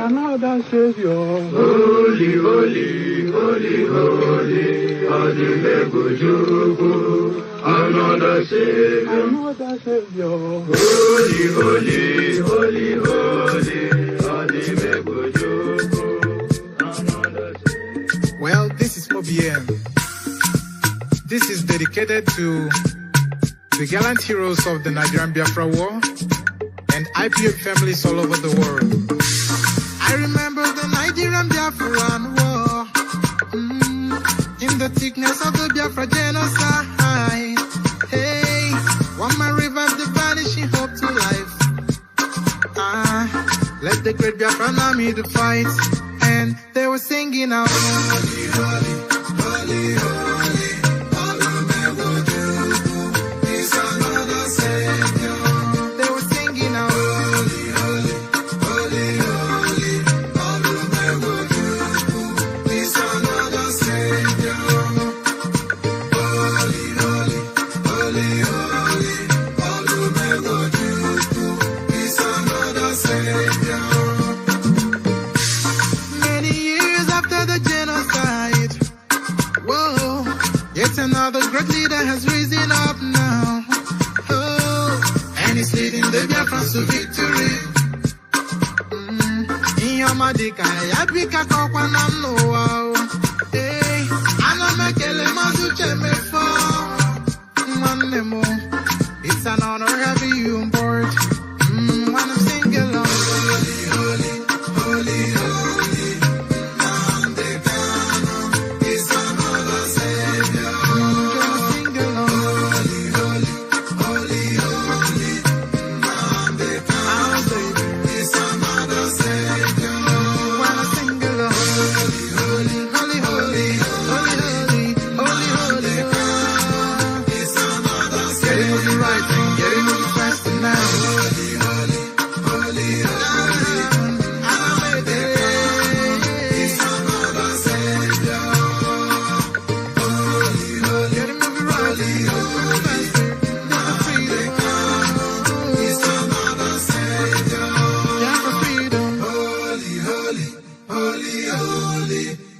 another Savior. Holy, holy, holy, holy, Adimebujuku, another Savior. Another Savior. Holy, holy, holy, holy, Adimebujuku, another Savior. Well, this is OBM. This is dedicated to the gallant heroes of the Nigerian Biafra War and IPO families all over the world. I remember the Nigerian Biafran War, in the thickness of the Biafra genocide. Hey, one man revived the vanishing hope to life. Let the great Biafran army to fight, and they were singing out, holy, holy, holy, holy. Another great leader has risen up now. Oh, and he's leading the Biafrans to victory. In your madika, yapika kokwa namno wow. Hey, anamekele mazuche mefo. Mwanemo, it's an honor having you on board. When I'm singing along, holy, holy, holy, holy.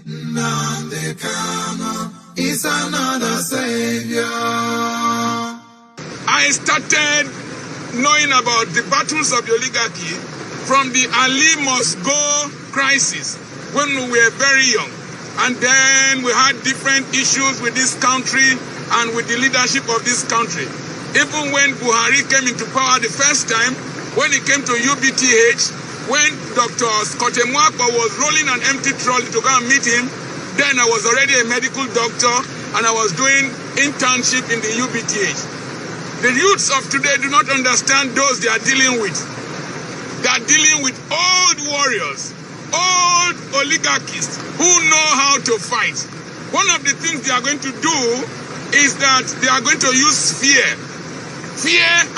Nnamdi Kanu is another Savior. I started knowing about the battles of the oligarchy from the Ali must go crisis when we were very young. And then we had different issues with this country and with the leadership of this country. Even when Buhari came into power the first time, when he came to UBTH, when Dr. Scott Mwapa was rolling an empty trolley to go and meet him, then I was already a medical doctor and I was doing internship in the UBTH. The youths of today do not understand those they are dealing with. They are dealing with old warriors, old oligarchists who know how to fight. One of the things they are going to do is that they are going to use fear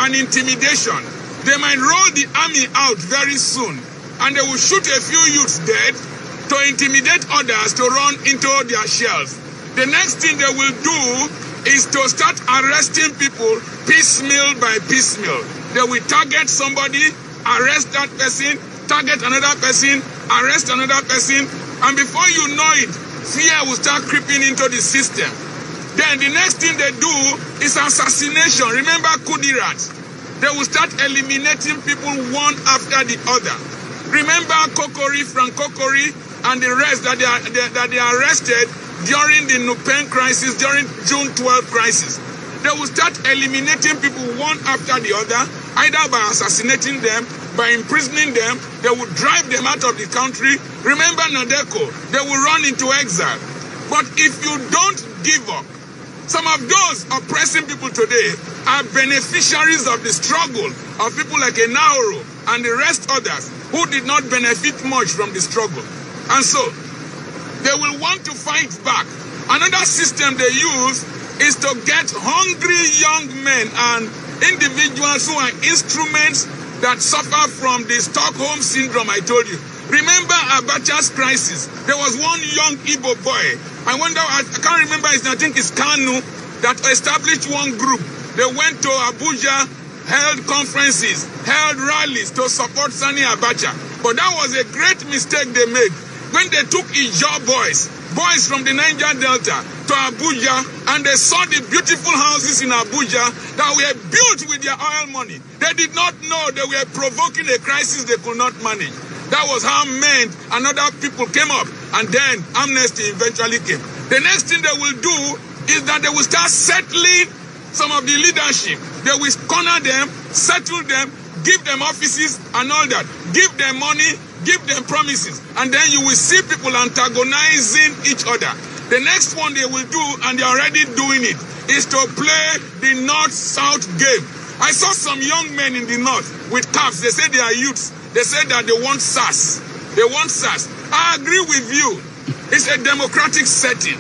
and intimidation. They might roll the army out very soon and they will shoot a few youths dead to intimidate others to run into their shells. The next thing they will do is to start arresting people piecemeal by piecemeal. They will target somebody, arrest that person, target another person, arrest another person, and before you know it, fear will start creeping into the system. Then the next thing they do is assassination. Remember Kudirat? They will start eliminating people one after the other. Remember Kokori, Frank Kokori, and the rest that they arrested during the Nupen crisis, during June 12 crisis. They will start eliminating people one after the other, either by assassinating them, by imprisoning them. They will drive them out of the country. Remember Nadeko, they will run into exile. But if you don't give up, some of those oppressing people today are beneficiaries of the struggle of people like Enaoro and the rest others who did not benefit much from the struggle. And so, they will want to fight back. Another system they use is to get hungry young men and individuals who are instruments that suffer from the Stockholm syndrome I told you. Remember Abacha's crisis? There was one young Igbo boy. I can't remember his name, I think it's Kanu, that established one group. They went to Abuja held conferences, held rallies to support Sani Abacha. But that was a great mistake they made when they took Ijaw boys from the Niger Delta to Abuja, and they saw the beautiful houses in Abuja that were built with their oil money. They did not know they were provoking a crisis they could not manage. That was how men and other people came up, and then amnesty eventually came. The next thing they will do is that they will start settling some of the leadership. They will corner them, settle them, give them offices and all that. Give them money, give them promises. And then you will see people antagonizing each other. The next one they will do, and they're already doing it, is to play the North-South game. I saw some young men in the North with caps. They say they are youths. They say that they want SARS. They want SARS. I agree with you. It's a democratic setting.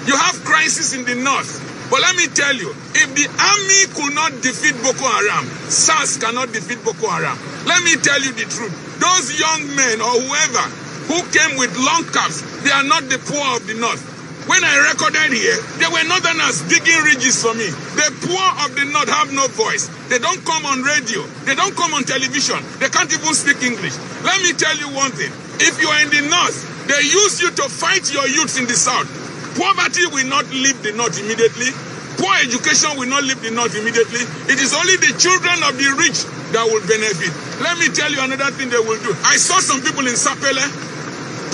You have crisis in the North. But let me tell you, if the army could not defeat Boko Haram, SARS cannot defeat Boko Haram. Let me tell you the truth. Those young men or whoever who came with long caps, they are not the poor of the North. When I recorded here, they were northerners digging ridges for me. The poor of the North have no voice. They don't come on radio. They don't come on television. They can't even speak English. Let me tell you one thing. If you are in the North, they use you to fight your youths in the South. Poverty will not leave the North immediately. Poor education will not leave the North immediately. It is only the children of the rich that will benefit. Let me tell you another thing they will do. I saw some people in Sapele,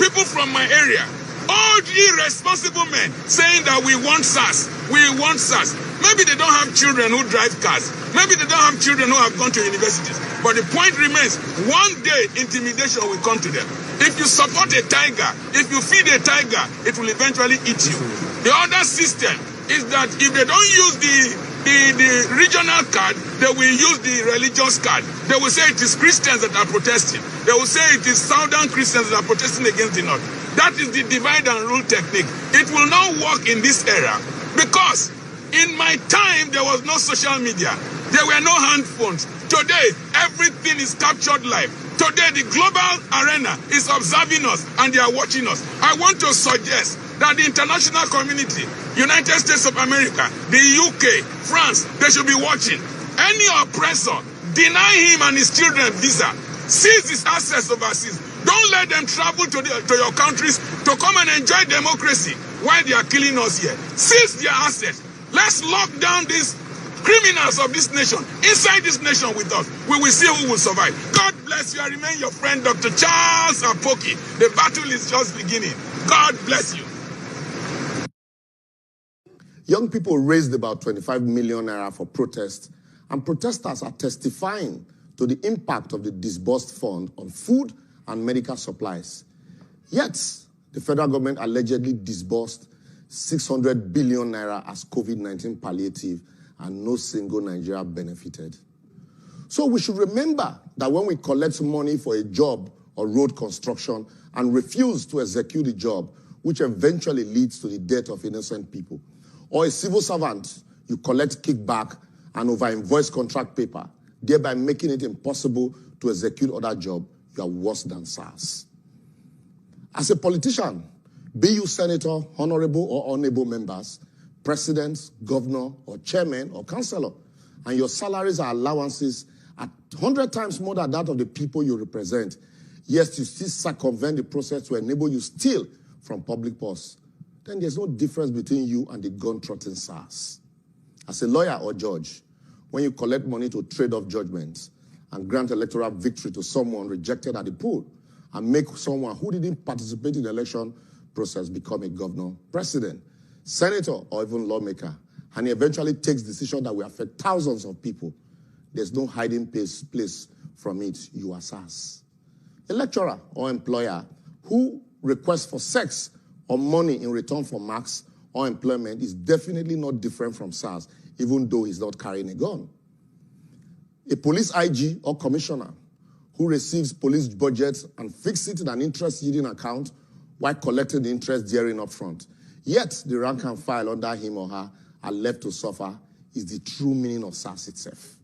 people from my area, old irresponsible men saying that we want SARS. We want SARS. Maybe they don't have children who drive cars. Maybe they don't have children who have gone to universities. But the point remains, one day intimidation will come to them. If you support a tiger, if you feed a tiger, it will eventually eat you. The other system is that if they don't use the regional card, they will use the religious card. They will say it is Christians that are protesting. They will say it is Southern Christians that are protesting against the North. That is the divide and rule technique. It will not work in this era because in my time there was no social media. There were no hand phones. Today, everything is captured live. Today, the global arena is observing us and they are watching us. I want to suggest that the international community, United States of America, the UK, France, they should be watching. Any oppressor, deny him and his children visa, seize his assets overseas. Don't let them travel to your countries to come and enjoy democracy while they are killing us here. Seize their assets. Let's lock down these criminals of this nation inside this nation with us. We will see who will survive. God bless you. I remain your friend, Dr. Charles Apoki. The battle is just beginning. God bless you. Young people raised about 25 million naira for protests, and protesters are testifying to the impact of the disbursed fund on food and medical supplies. Yet, the federal government allegedly disbursed 600 billion naira as COVID-19 palliative, and no single Nigeria benefited. So we should remember that when we collect money for a job or road construction and refuse to execute the job, which eventually leads to the death of innocent people, or a civil servant, you collect kickback and over-invoice contract paper, thereby making it impossible to execute other job, you are worse than SARS. As a politician, be you senator, honorable or honorable members, president, governor, or chairman, or councillor, and your salaries or allowances are 100 times more than that of the people you represent, yet you still circumvent the process to enable you steal from public purse, then there's no difference between you and the gun-trotting SARS. As a lawyer or judge, when you collect money to trade off judgments and grant electoral victory to someone rejected at the poll and make someone who didn't participate in the election process become a governor, president, senator, or even lawmaker, and he eventually takes decisions that will affect thousands of people, there's no hiding place from it. You are SARS. A lecturer or employer who requests for sex or money in return for marks or employment is definitely not different from SARS, even though he's not carrying a gun. A police IG or commissioner who receives police budgets and fixes it in an interest-yielding account while collecting the interest therein up front, yet the rank and file under him or her are left to suffer, is the true meaning of SARS itself.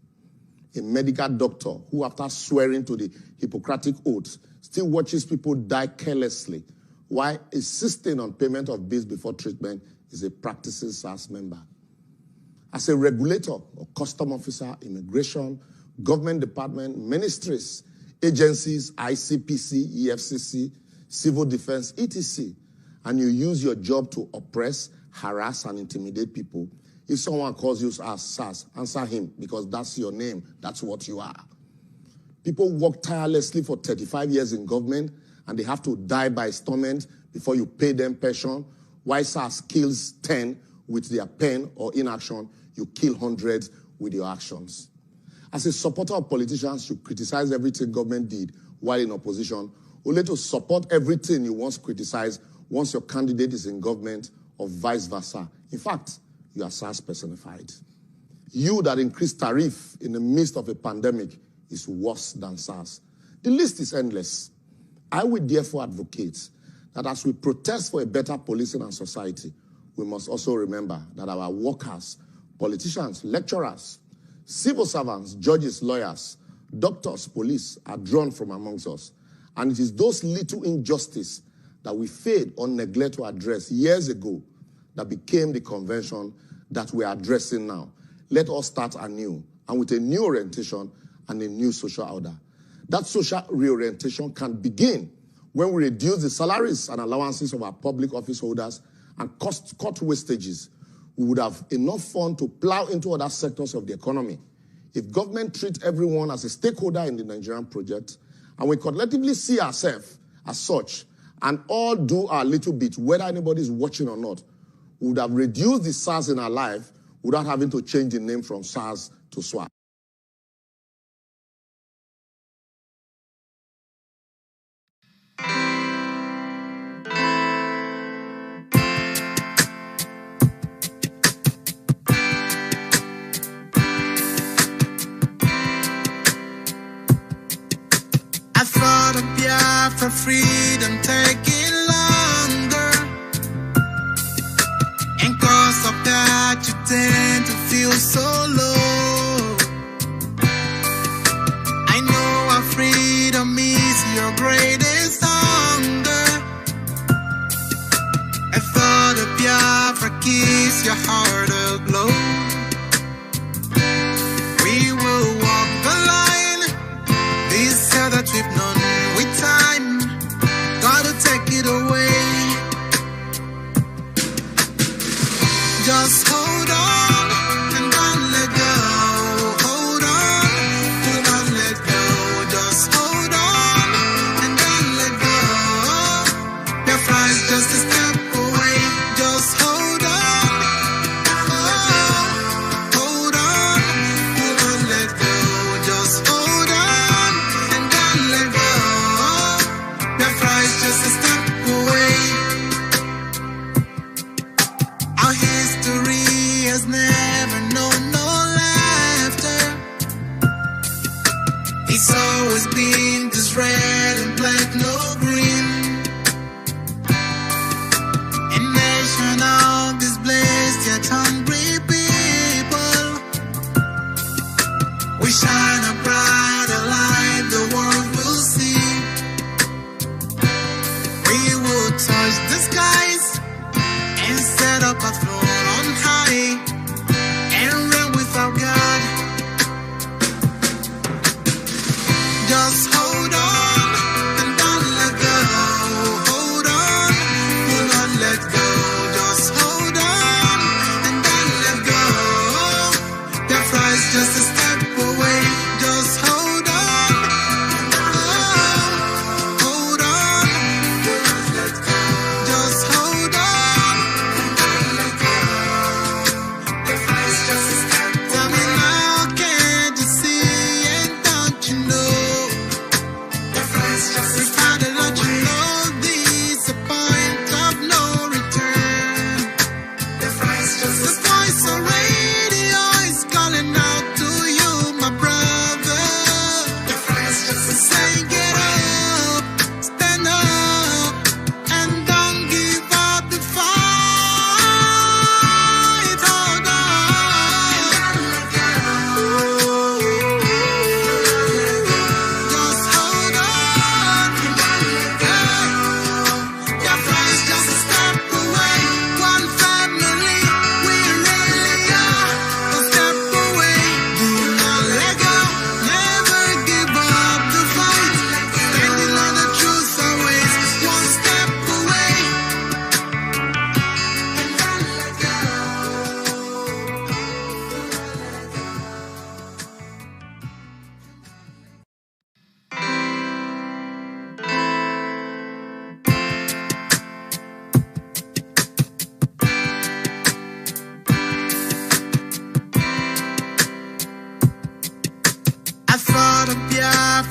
A medical doctor who, after swearing to the Hippocratic oath, still watches people die carelessly while insisting on payment of bills before treatment is a practicing SARS member. As a regulator or custom officer, immigration, government departments, ministries, agencies, ICPC, EFCC, civil defense, etc., and you use your job to oppress, harass, and intimidate people, if someone calls you as SARS, answer him, because that's your name, that's what you are. People work tirelessly for 35 years in government, and they have to die by stomach before you pay them pension. While SARS kills 10 with their pen or inaction, you kill hundreds with your actions. As a supporter of politicians, you criticize everything government did while in opposition, only to support everything you once criticized once your candidate is in government, or vice versa. In fact, you are SARS personified. You that increased tariff in the midst of a pandemic is worse than SARS. The list is endless. I would therefore advocate that as we protest for a better policing and society, we must also remember that our workers, politicians, lecturers, civil servants, judges, lawyers, doctors, police are drawn from amongst us. And it is those little injustices that we failed or neglect to address years ago that became the convention that we are addressing now. Let us start anew and with a new orientation and a new social order. That social reorientation can begin when we reduce the salaries and allowances of our public office holders and cut wastages. We would have enough fund to plow into other sectors of the economy. If government treats everyone as a stakeholder in the Nigerian project, and we collectively see ourselves as such, and all do our little bit, whether anybody is watching or not, we would have reduced the SARS in our life without having to change the name from SARS to SWAT. I thought of Biafra freedom taking longer, and cause of that you tend to feel so low. I know our freedom is your greatest hunger. I thought of Biafra keeps your heart aglow. We will walk the line, this hell that we've known with time, gotta take it away. Just hold on and don't let go. Hold on, do not let go. Just hold on and don't let go. Your flight's just a step away. Just hold on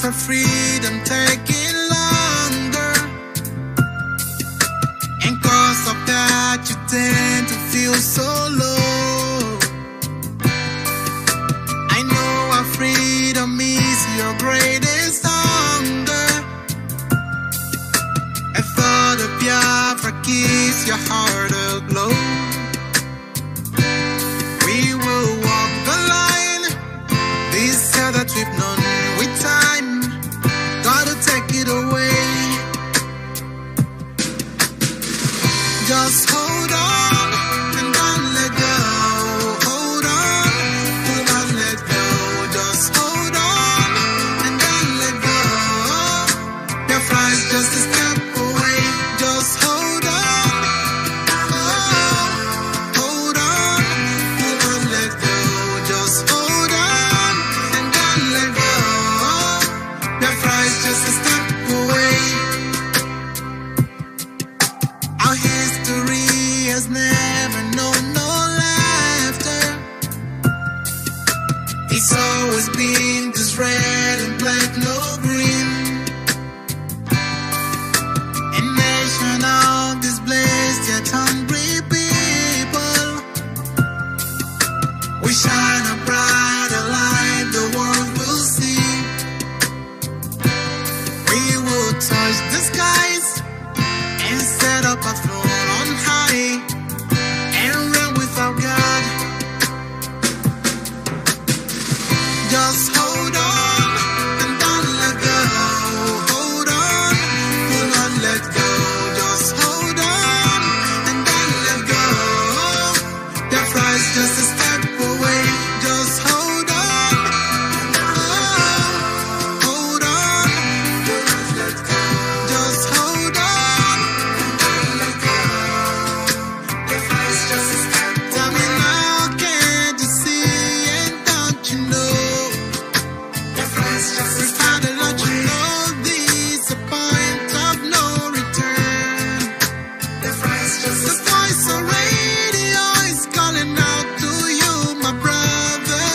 for freedom taking longer, and cause of that you tend to feel so low. I know our freedom is your greatest hunger. A thought of Biafra keeps your heart aglow. We will walk the line, this hell that we've known with time. Gotta take it away. Just hold on and don't let go. Hold on, do not let go. Just hold on and don't let go. Your flight's just a step away. Just hold on. Hold on, do not let go. Just hold on and don't let go. Your flight's just a step away. Our history has never known no laughter. It's always been just red and black, no green. A nation of displaced yet hungry people. We shine a brighter light the world will see. We will touch the skies and set up a throne on high and reign with our God. Just hold on and don't let go. Hold on, do not let go. Just hold on and don't let go. Your flight's just a step away. Just hold on. Hold on, do not let go. Just hold on. Your flight's just a step. Tell me now, can't you see and don't you know? Your flight's just a step. How to let you know this a point of no return. Your flight's just a step. The voice on radio is calling out to you, my brother.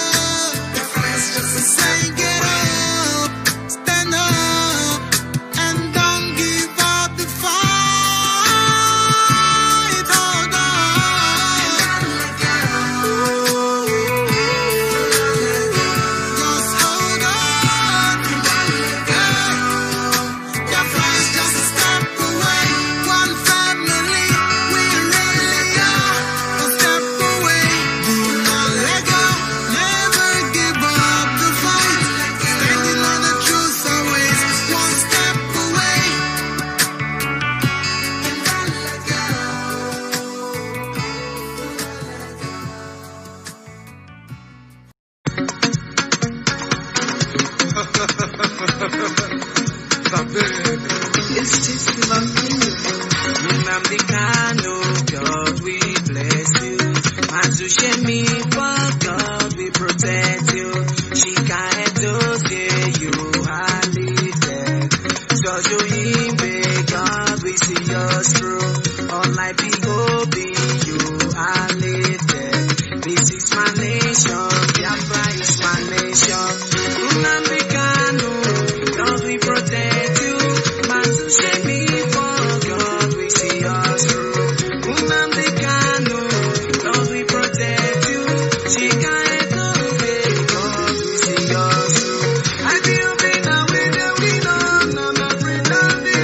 Your flight's just a step. Say get up, stand up, and don't give up the fight. Hold on. Just hold on. Your flight's just a step away. One family, we really are. A step away. Do not let go. Never give up the fight. Standing on the truth always. One step away. And don't let go. It's just Nnamdi Kanu, God we bless you. Mazi, for God we protect you. She can't do you are lifted. Jojo Imbe, God we see us through. All I behold you are lifted. This is my nation, Biafra is my nation. Nnamdi Kanu, God we protect you. Mazi, for God we see us through. Nnamdi Kanu, God we protect you. She can't do God we see us through. I feel me now with the window, I'm not afraid of the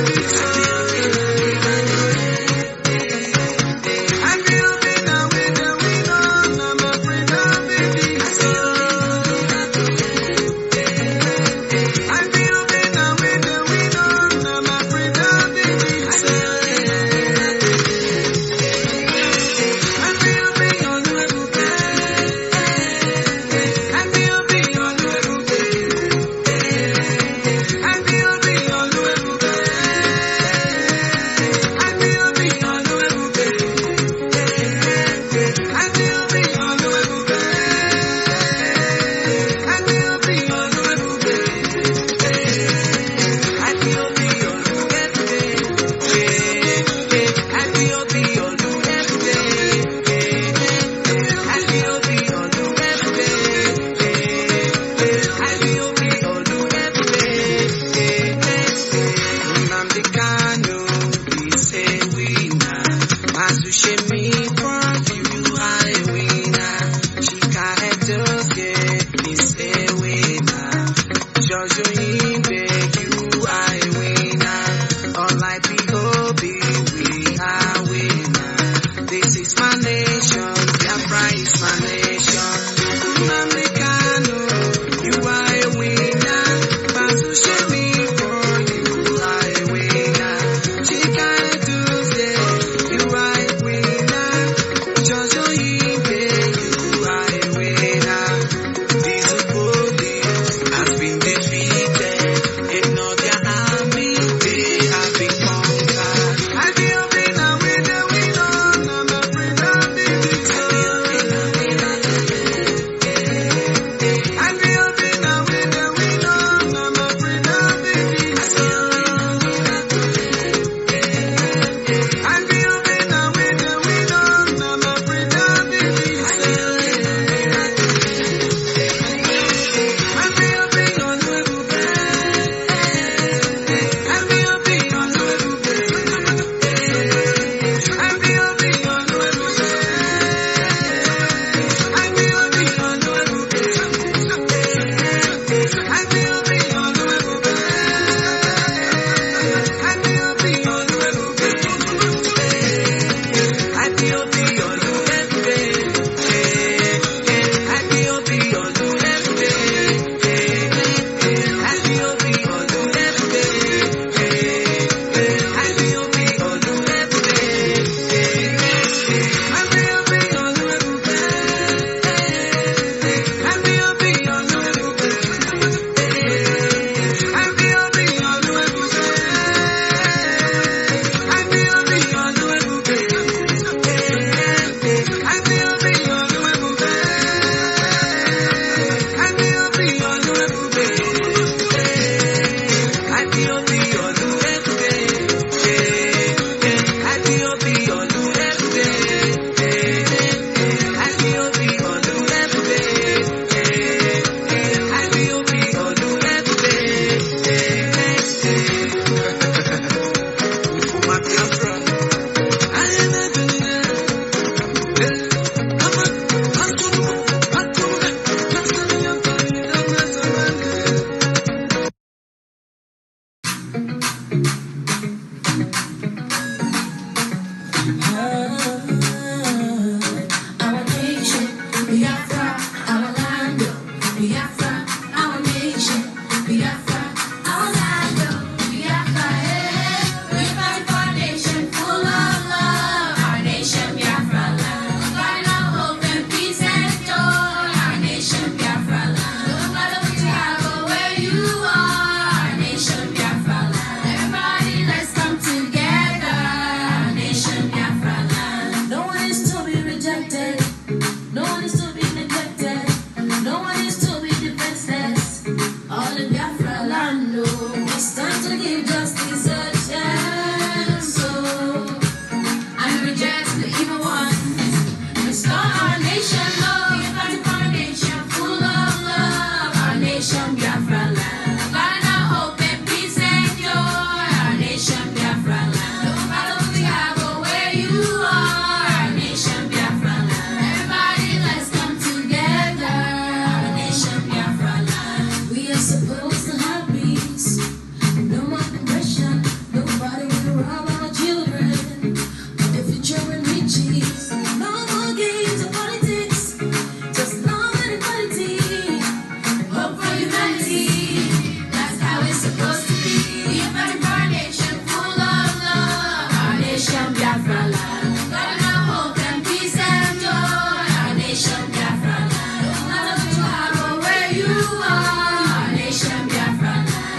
Obi, we are winner. This is my nation, Biafra is my nation. Nnamdi Kanu, you are a winner. Mazi shame me for you are a winner. Chika Edozie, you are a winner. Jojo Ibe, you are a winner. These police have been defeated. In all their army, they have been conquered. I feel winner with the winner. I'm a friend of the I feel winner with the winner. I'm a friend of the I feel winner with the winner. I'm a friend of the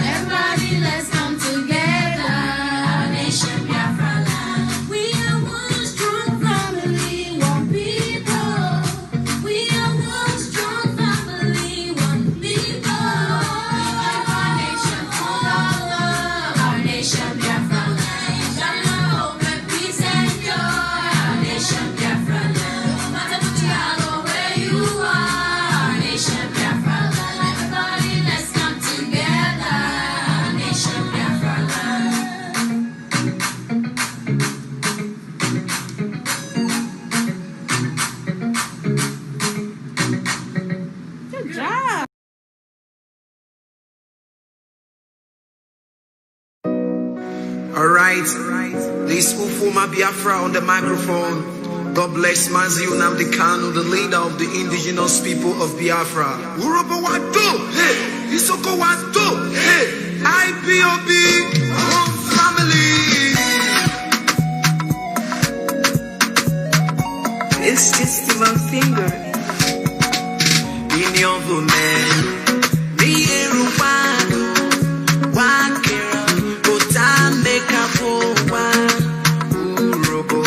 Everybody, let's come together. Our nation, right. This Ufuma Biafra on the microphone. God bless Mazi Nnamdi Kanu, the leader of the indigenous people of Biafra. Urobo Wado, hey, Isoko Wado, hey, IPOB, one family. It's just my finger. In your woman, me Ruwado, Wakera, Ota make a fowa, Urobo,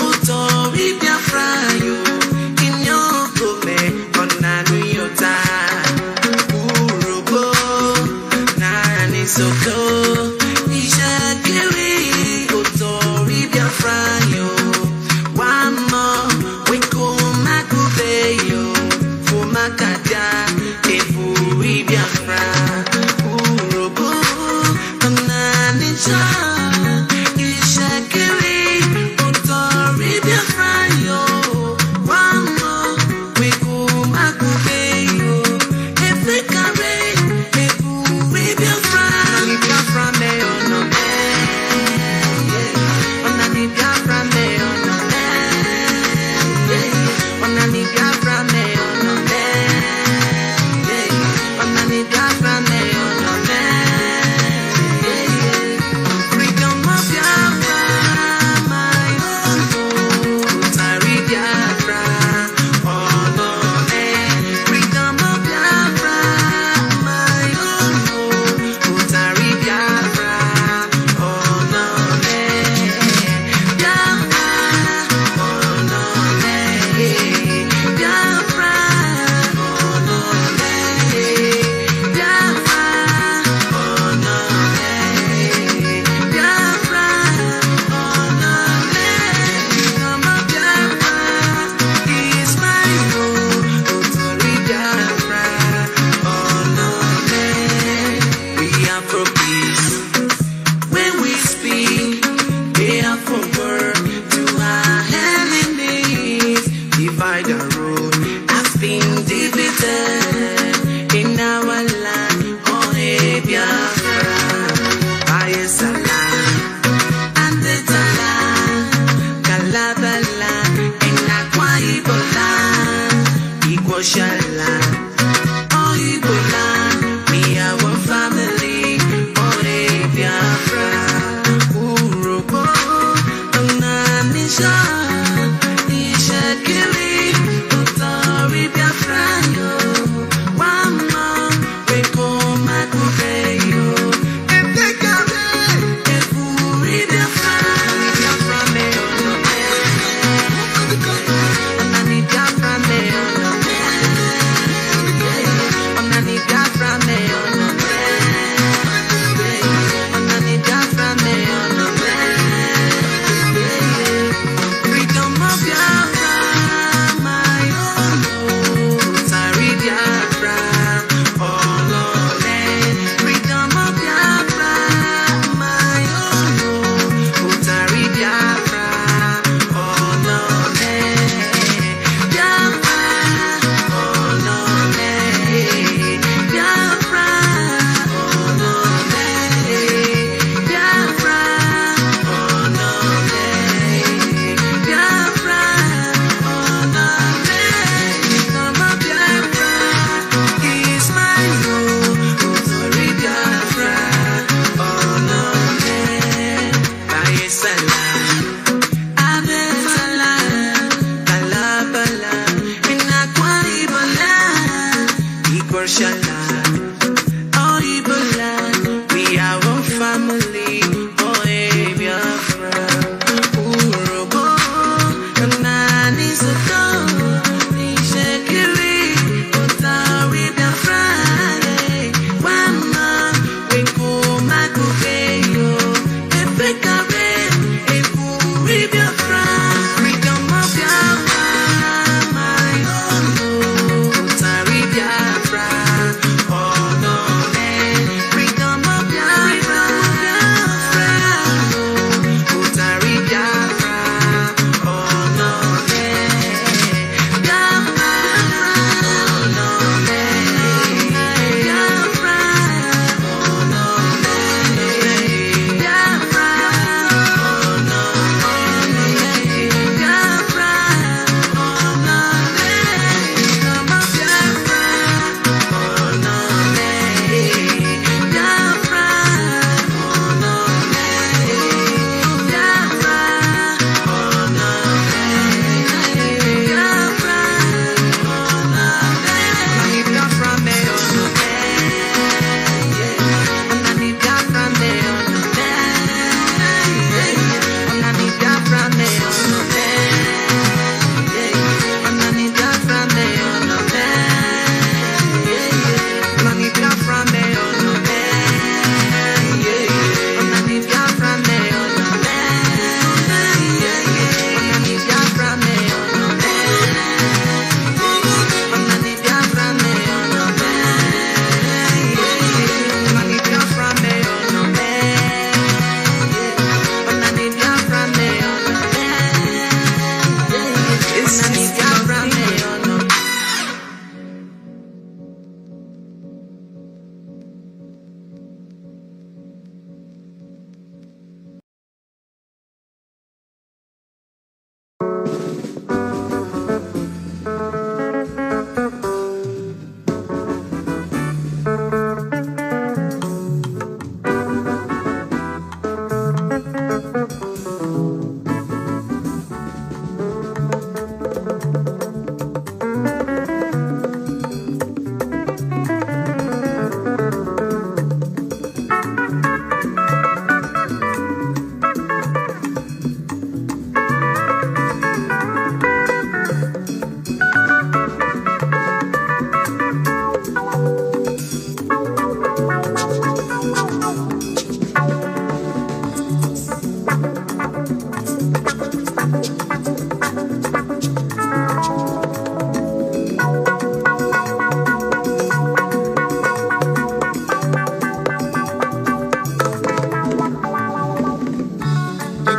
Otori Biafra, you, in your woman, on Nanu Yota, Urobo, Nani Soto, Isha Kiri, Otori Biafra, you, one more, we go Makubeyo. Makada, Efuri Biafra, Urobo, Ananisha, Ishakiri, Otori Biafra, yo, Wamo, Wiku Makubeyo, Efekare, Efuri Biafra, Biafra me ono me, Onani Biafra me ono me, Onani Biafra me ono me.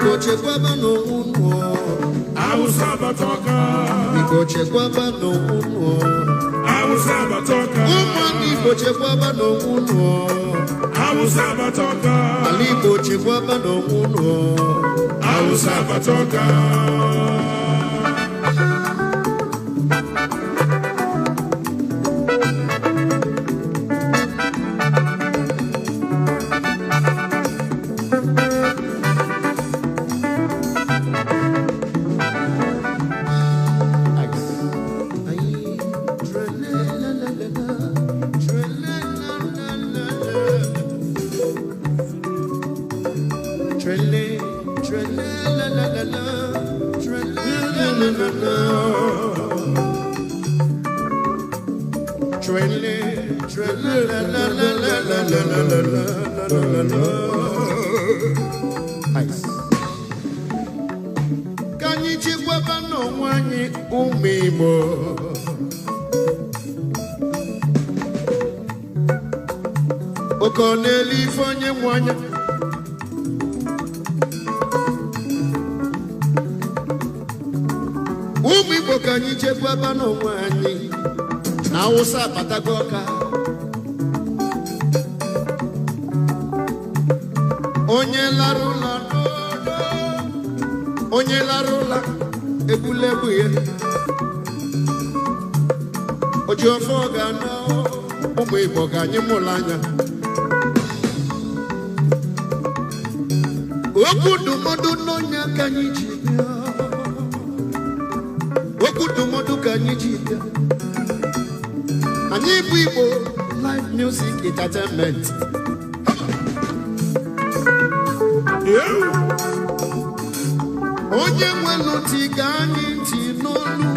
Biko chekwaba no uno. Awusabatoka. Biko chekwaba no uno. Awusabatoka. Biko chekwaba no uno. Awusabatoka. Aliko chekwaba no uno. Awusabatoka. Kanyi chikwaba no nwanyi umimo. Okoneli fonye mwanya. Umimo kanyi chikwaba no nwanyi. Na usa patagoka. Onye larula no. Onye larula ebulebu ye. Ojo foga no. Umu Igbo kanyi mulanya. Okudumodu no nya kanyi chibia. Okudumodu kanyi chibia. Anyi Igbo live music entertainment. Onye nwelu tigani ntị n'olu.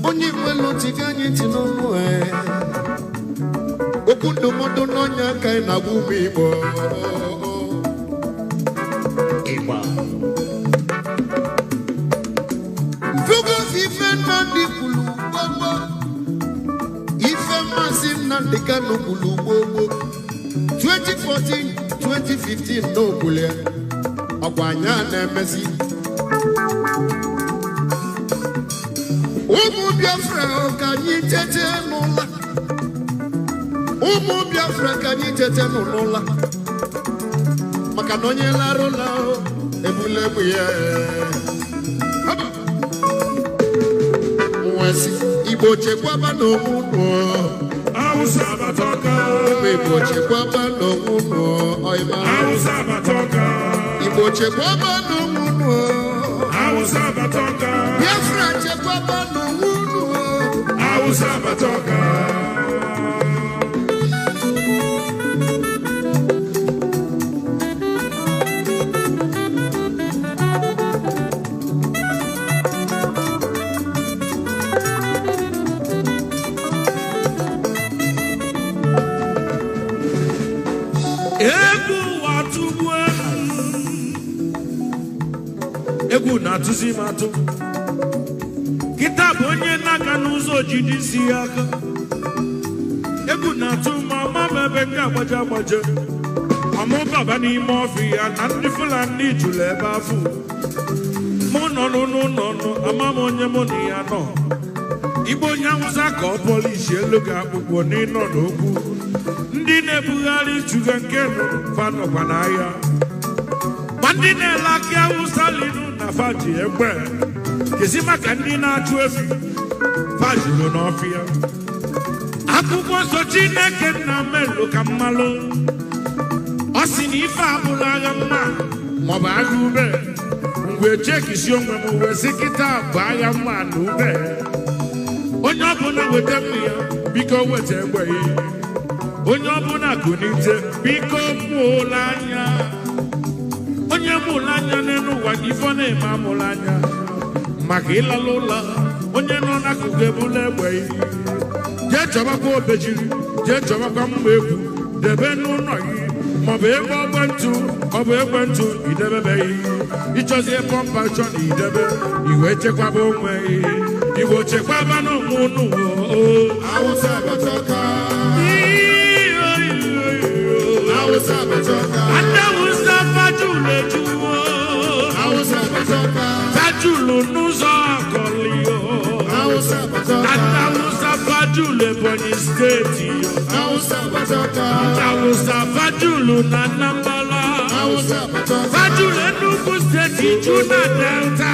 Onye nwelu tigani ntị n'olu Okwu ndụmọdụ n'ọnya ka ị na-agwa ụmụ Igbo. Igba. Mfugo ife Nnamdi kwulu gbogbo. Ife Mazi Nnamdi Kanu kwulu gbogbo. 2014, 2015 n'okwule. Ọkwanya na-emezi. Ụmụ Biafra ka anyị tete n'ụla. Ụmụ Biafra ka anyị tete n'ụla. Maka na onye larụla ebulebu ya. Nwesi Igbo chekwaba n'omume. Awusabatoka. Igbo chekwaba n'omume. Awusabatoka. Igbo chekwaba n'omume. Awusabatoka. Biafra chekwaba n'omume. Awusabatoka. Egwu na-atụzi m atụ. Kịta bụ onye na-aga n'ụzọ ojidi si aka. Egwu na-atụ ma ama m ebe nke agbaje agbaje. Ọmụbaba n'ime ọfịa na ndị Fulani jụrụ ebe afọ. Mụ nọ n'ụlọ ama m onye mụ na ya nọ. Igbo onye Awụsa ka ọ polisi elu ga-akpụkpọ n'ịnọ n'okwu. Ndị na-ebugharị chuga nke nụrụ fanọkwa n'ahịa. Ndị na-ele akị Awụsa linu na faji egbe. Kezi maka ndị na-achụ efi fajuru n'ọfịa. Akwụkwọ nsọ Chineke nna melụ ka mmalụ. Ọ sị na ife abụrụ agha mma maọbụ agha ube. Mgbe chekisi onwe m wee sị kịta bụ agha mma na ube. Onye ọbụla weta mmiri ya biko weta egbe ya. Onye ọbụla kunite biko mụọla anya. Onye mụrụ anya n'elu ụwa ife ọ na-eme amụrụ anya. Maka ịlala ụlọ onye nọ n'akụkụ ebula egbe ya. Jee chọbakwa obejiri, jee chọbakwa mgba egwu, debe n'ụlọ gị. Maọbụ ebe ọgbentụ, ọ bụ ekwentụ idebebeghị. Ịchọzie pọmpa chọ na idebe, iwe chekwaba onwe ya. Igbo chekwaba n'onwe unu. Awụsa abatoka. Awụsa abatoka. Ndị Awụsa fajụ na-ejuwo. State. Awusa Fajulu na Nambala. Fajulu Enugu State Juna Delta.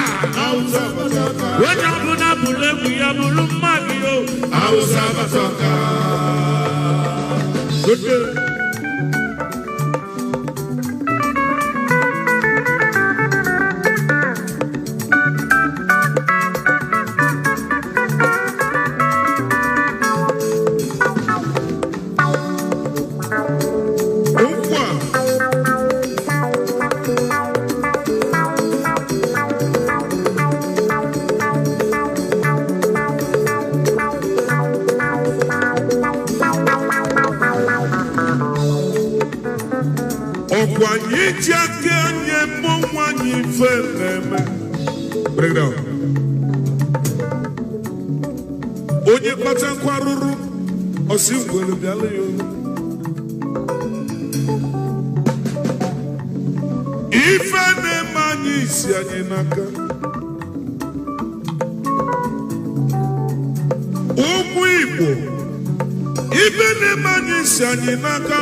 Wejabuna Bulebu Yabulu Magio. Awusa Batoka. Good day. Bring it down. Onye kpata nkwaruru osi ngwele bịala yo. Ife na-eme anyị isi anyị n'aka. Ụmụ Igbo, ife na-eme anyị isi anyị n'aka.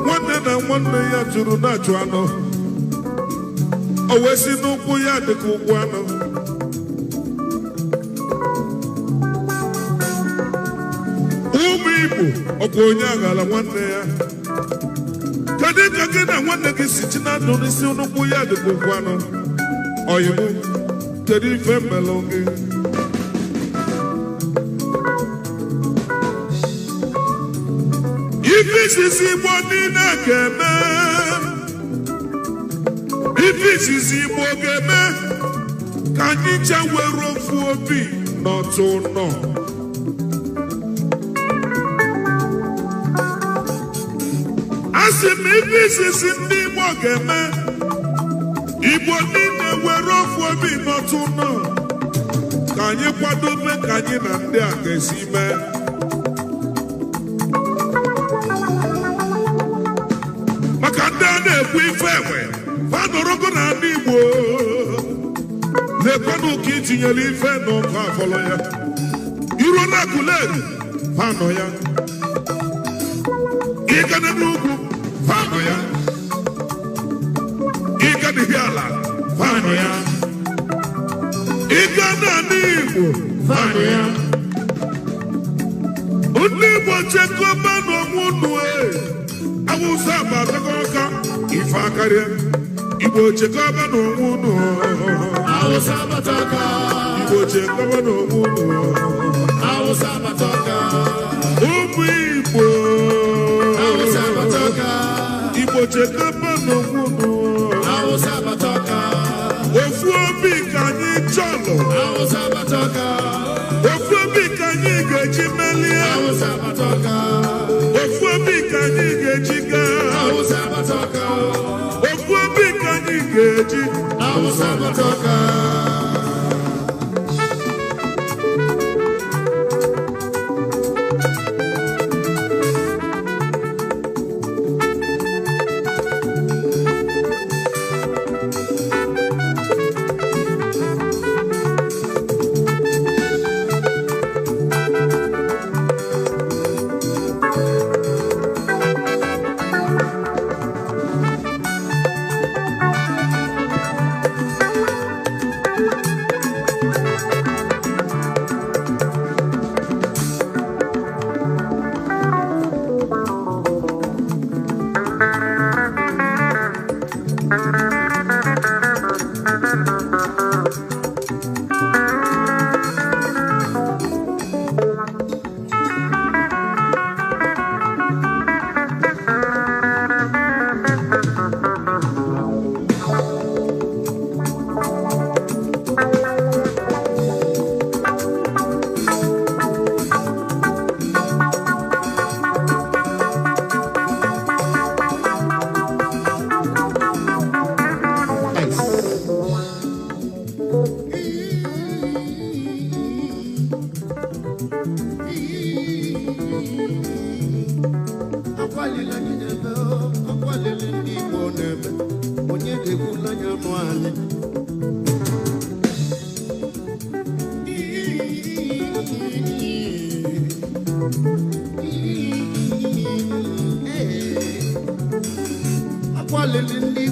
Nwanne na nwanne ya jụrụ na-achụ anọ. O wee si n'ụkwụ ya dịka ụkwụ anọ. Ụmụ Igbo ọkwa onye aghara nwanne ya. Kedu ka gị na nwanne gị si chi na ndụ n'isi n'ụkwụ ya dịka ụkwụ anọ? Oyibo, kedu ife mmelụ gị? Ife isisi Igbo niile ga-eme. Ife izizi Igbo ga-eme ka anyị chewere ofu obi n'otu nọ. Asị m ife izizi ndị Igbo ga-eme Igbo niile were ofu obi n'otu nọ ka anyị kwadobe ka anyị na ndị a ga-esi mee. Maka ndị a na-ekwu ife enwe Fadorogo na ndị Igbo na-ekwenụ ka itinyere ife n'ọkụ afọlọ ya. Iro na Aguleri fanọ ya. Ịga n'ugwu fanọ ya. Ịga n'Ihiala fanọ ya. Ịga n'ala Igbo fanọ ya. Ndị Igbo chekọba n'onwe unu Awụsa abatagọka ife akarịa. Igbo chekọba n'onwe unu. Awụsa abataka. Igbo chekọba n'onwe unu. Awụsa abataka. Ụmụ Igbo. Awụsa abataka. Igbo chekọba n'onwe unu. Awụsa abataka. Ofu obi ka anyị chọlụ. Awụsa abataka. Ofu obi ka anyị ga-eji melie. Awụsa abataka. Ofu obi ka anyị ga-eji gaa. Awụsa abataka. Ofu obi ka anyị ga-eji. Awụsa abataka.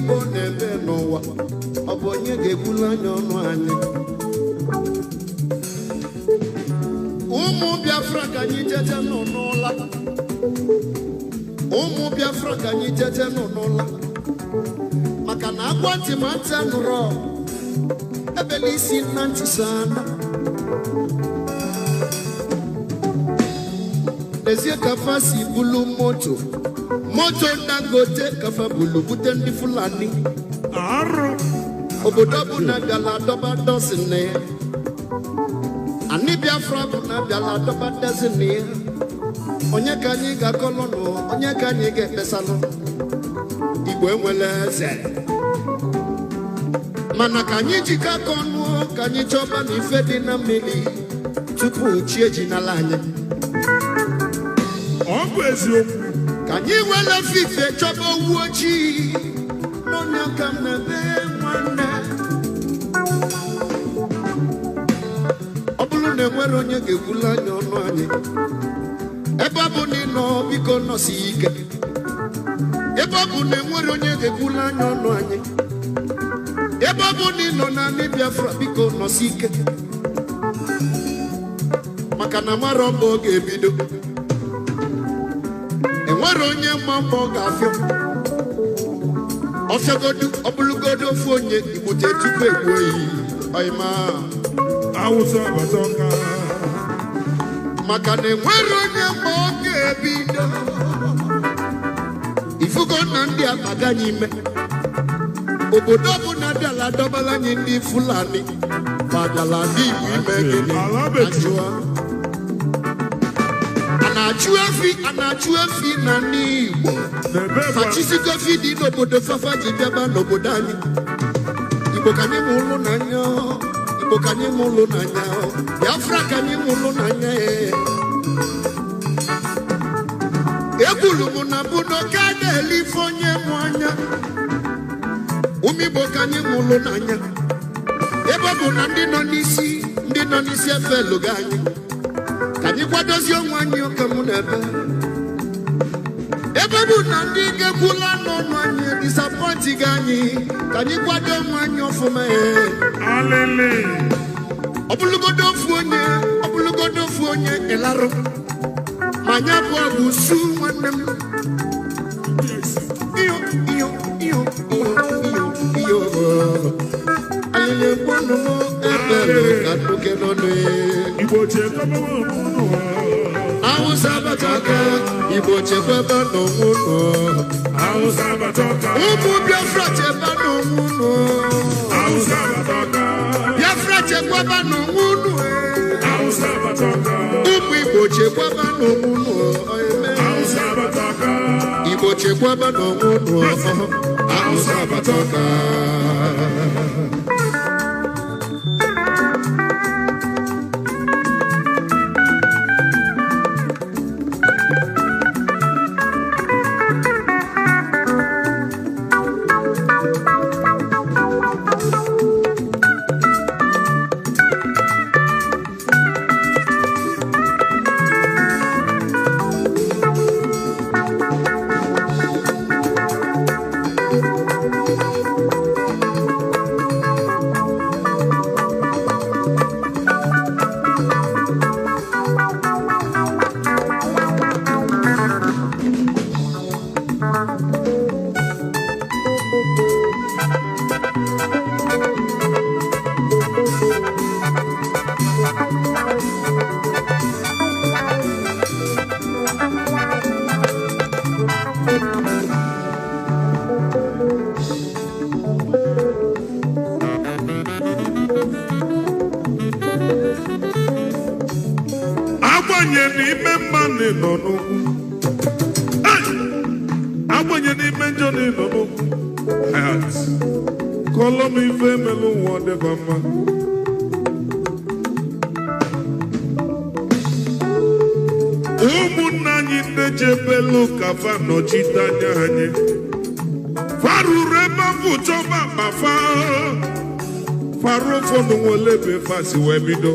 Igbo na-eme n'ụwa ọ bụ onye ga-ekwulu anya ọnụ anyị ụmụ Biafra ka anyị jeje n'ụlọ ụmụ Biafra ka anyị jeje n'ụlọ maka na agwa timati nụrụ ebele isi na ntị sana ezie kafa si bulu moto Dangote kafa bulu bute ndị Fulani obodo bụ na bịala adọba dọzin ya Ani Biafra bụ na bịala adọba dọzin ya onye ka anyị ga-akọlọ nụ onye ka anyị ga-ekpesalụ Igbo enwele eze mana ka anyị jikọ aka ọnụ ka anyị chọba na ife dị na mmiri tupu chi eji n'ala anyị ọ bụ eziokwu ka anyị wele fife chọba owu ojii n'onye ka mmebe nwanne ọ bụrụ na enwere onye ga-ekwulu anya ọnụ anyị ebe ọ bụ na ịnọ biko nọsi ike ebe ọ bụ na enwere onye ga-ekwulu anya ọnụ anyị ebe ọ bụ na ịnọ na ndị Biafra biko nọsi ike maka na mara mbọ ọ ga-ebido enwere onye mma mbọ ọ ga-afịa ọfịagodu ọbụlụgodu ofu onye igbute tupu egbuo iyi ọyịma Awụsa Batonga maka na enwere onye mma ọ ga-ebido ifugo na ndị akpaga anyị ime obodo bụ na bịala adọbala anyị ndị Fulani ma bịala ndị Igbo ime gịnị ajụa a na-achụ efi na ndị Igbo fachisiko efi dị n'obodo fafa ji bịaba n'obodo anyị Igbo ka anyị ma ụlụ n'anya Igbo ka anyị ma ụlụ n'anya Biafra ka anyị ma ụlụ n'anya ekwulu m na bụ n'oke a na-ele ife onye mụ anya ụmụ Igbo ka anyị ma ụlụ n'anya ebe ọ bụ na ndị nọ n'isi efe eluga anyị ka anyị kwadozie onwe anyị ụka mụ na ebe bụ na ndị ga-ekwula n'ọnụ anyị disapọnti gị anyị ka anyị kwado onwe anyị ọfụma ọ bụlụgodo ofu onye ịlarụ ma anya bụ ọgụ su nwanne m alịlị gbanụ ebere ka nwoke n'ọnụ Igbo chekwaba n'ụwa Awụsa Batonga Igbo chekwaba n'onwunu Awụsa Batonga ụmụ Biafra chekwaba n'onwunu Awụsa Batonga Biafra chekwaba n'onwunu Awụsa Batonga ụmụ Igbo chekwaba n'onwunu Awụsa Batonga Igbo chekwaba n'onwunu Awụsa Batonga Agbanyeghị n'ime njọ na ịnọ n'okwu kọlọ m ife emelu ụwa dịkwa mma ụmụnna anyị ndị jebelu ka fa nọchite anya anyị faruru ebe afọ chọba akpa farụ ụfọdụ nwere ebe fasi wee bido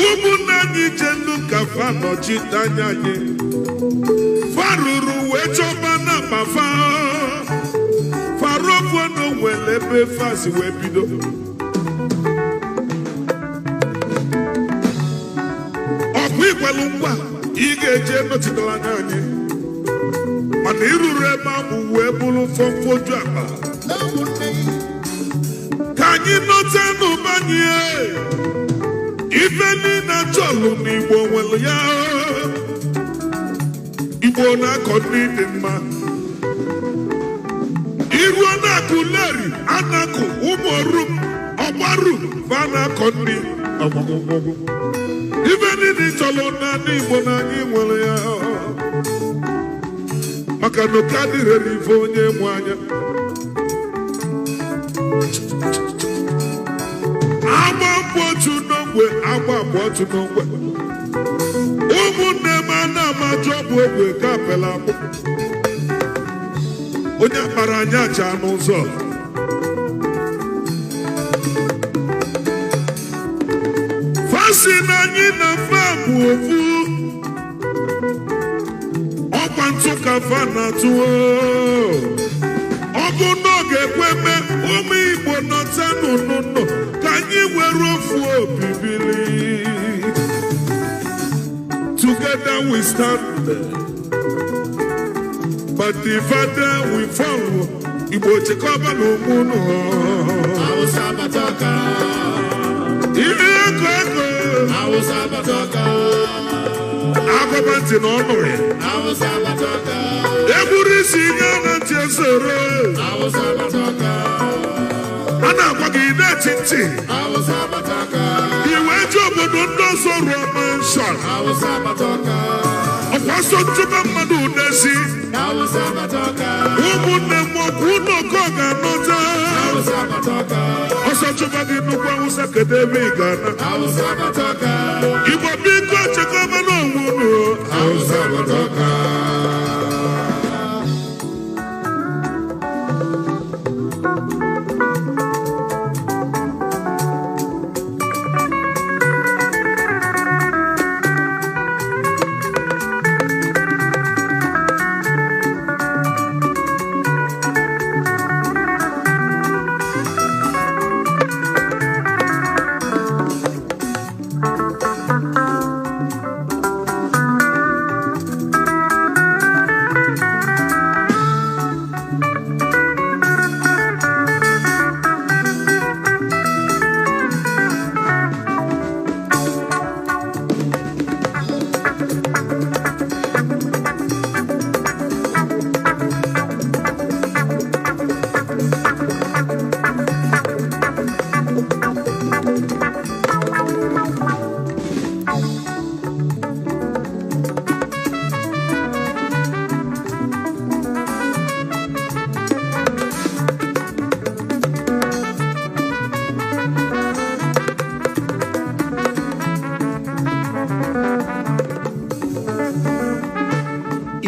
ụmụnna anyị jelu ka fa nọchite anya anyị farụ ebe fasi wee bido ọkụ ikwelu ngwa ị ga-eje nọchitere anya anyị mana iruru ebe ahụ wee bụrụ fọmfoju akpa ka anyị nọta n'ụbanye ife niile chọlụ n'Igbo nwere ya Igbo na-akọ nri dị mma iruo na-akụ leri anakụ ụmụọrụ ọgbaru ma na-akọ nri ọgbọgbọgbọ ife niile chọlụ n'ala Igbo na anyị nwere ya maka na ụka dịrịrị ife onye mụ anya agba mbụ otu n'ogwe agba abụ otu n'ogwe ụmụnne m ana-amajụ ọbụ ogwe ka apela akpụ onye akpara anyị aja n'ụzọ fasi na anyị na fa bụ ofu ọkwa ntụ ka fa na-atụ ọ bụ n'oge ekweme ụmụ Igbo nọta n'ụnụnụ ka anyị were ofu obi bili together we stand but the father we fall Igbo chekọba n'ụmụnụ Hausa bataka ihe ego ego Hausa bataka agọbantị n'ọnụ ya Hausa bataka egburu isi ihe na ntị ezoro Hausa bataka a na-agwa gị na-eti ntị Hausa bataka iwe ji obodo ndị ọzọ rụọ manshọn Hausa bataka ọkwaso ntụba mmadụ n'ezi Hausa bataka ụmụnne m ọkwa ụlọ ọkọ ga-anọta Hausa bataka ọsọ chụba gị nnukwu Hausa kedu ebe ị ga-ana Hausa bataka Igbo biko chekọba n'onwe unu Hausa bataka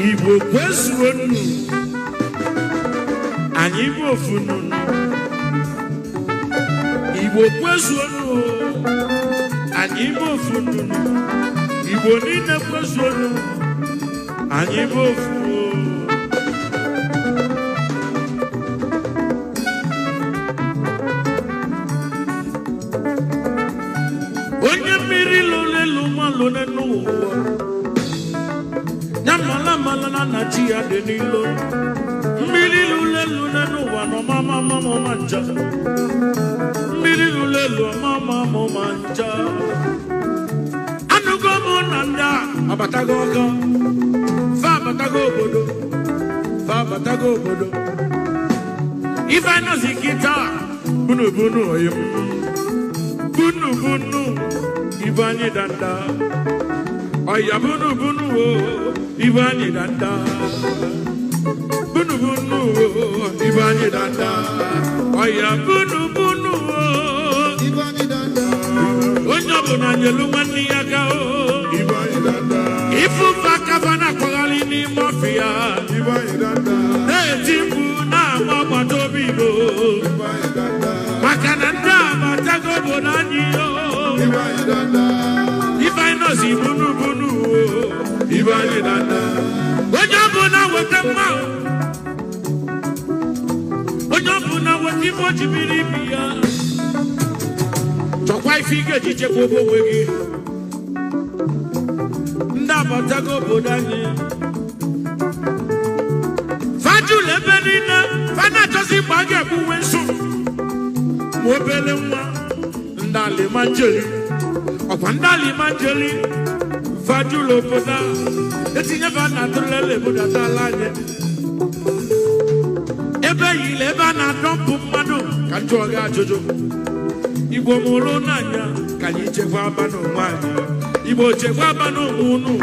Igbo kwezuonu anyị bụ ofu nunu Igbo kwezuonu anyị bụ ofu nunu Igbo niile kwezuonu anyị bụ ofu onye mmiri lolelu malụ n'ụwa Mala na ji ya dị n'ilo mmiri lulelu n'ụwa nọ mama manja mmiri lulelu mama manja anụgo m na ndị abatago ọka fa abatago obodo ife anọzi kịta bunu oyim bunu ife anyị danda ọya bunu o Ibani danda, bunu Ibani danda, oya bunu Ibani danda, onya bona nyelu mani yaga o, Ibani danda, ifu pakavana kogali ni mafia, Ibani danda, timbu na mabado bibo, Ibani danda, makananda matago bonani o, Ibani danda, Ibani nozi bunu Ibani danda, onye bụ na weta mma, onye bụ na weta Ibo jibiri biya. Chokwa ifike jiche bobo wegi. Nda batago bodanye. Faju lebenina. Fana tosi bage buwensu. Mobele mwa. Ndali manjeli. Ndali manjeli. Faju lopoda. Etinye fana tulele boda talanye. Ebe yile bana dompu madu. Kanchoga jojo. Igbo molo nanya. Kanyi chekwa bano mwanya. Igbo chekwa bano munu.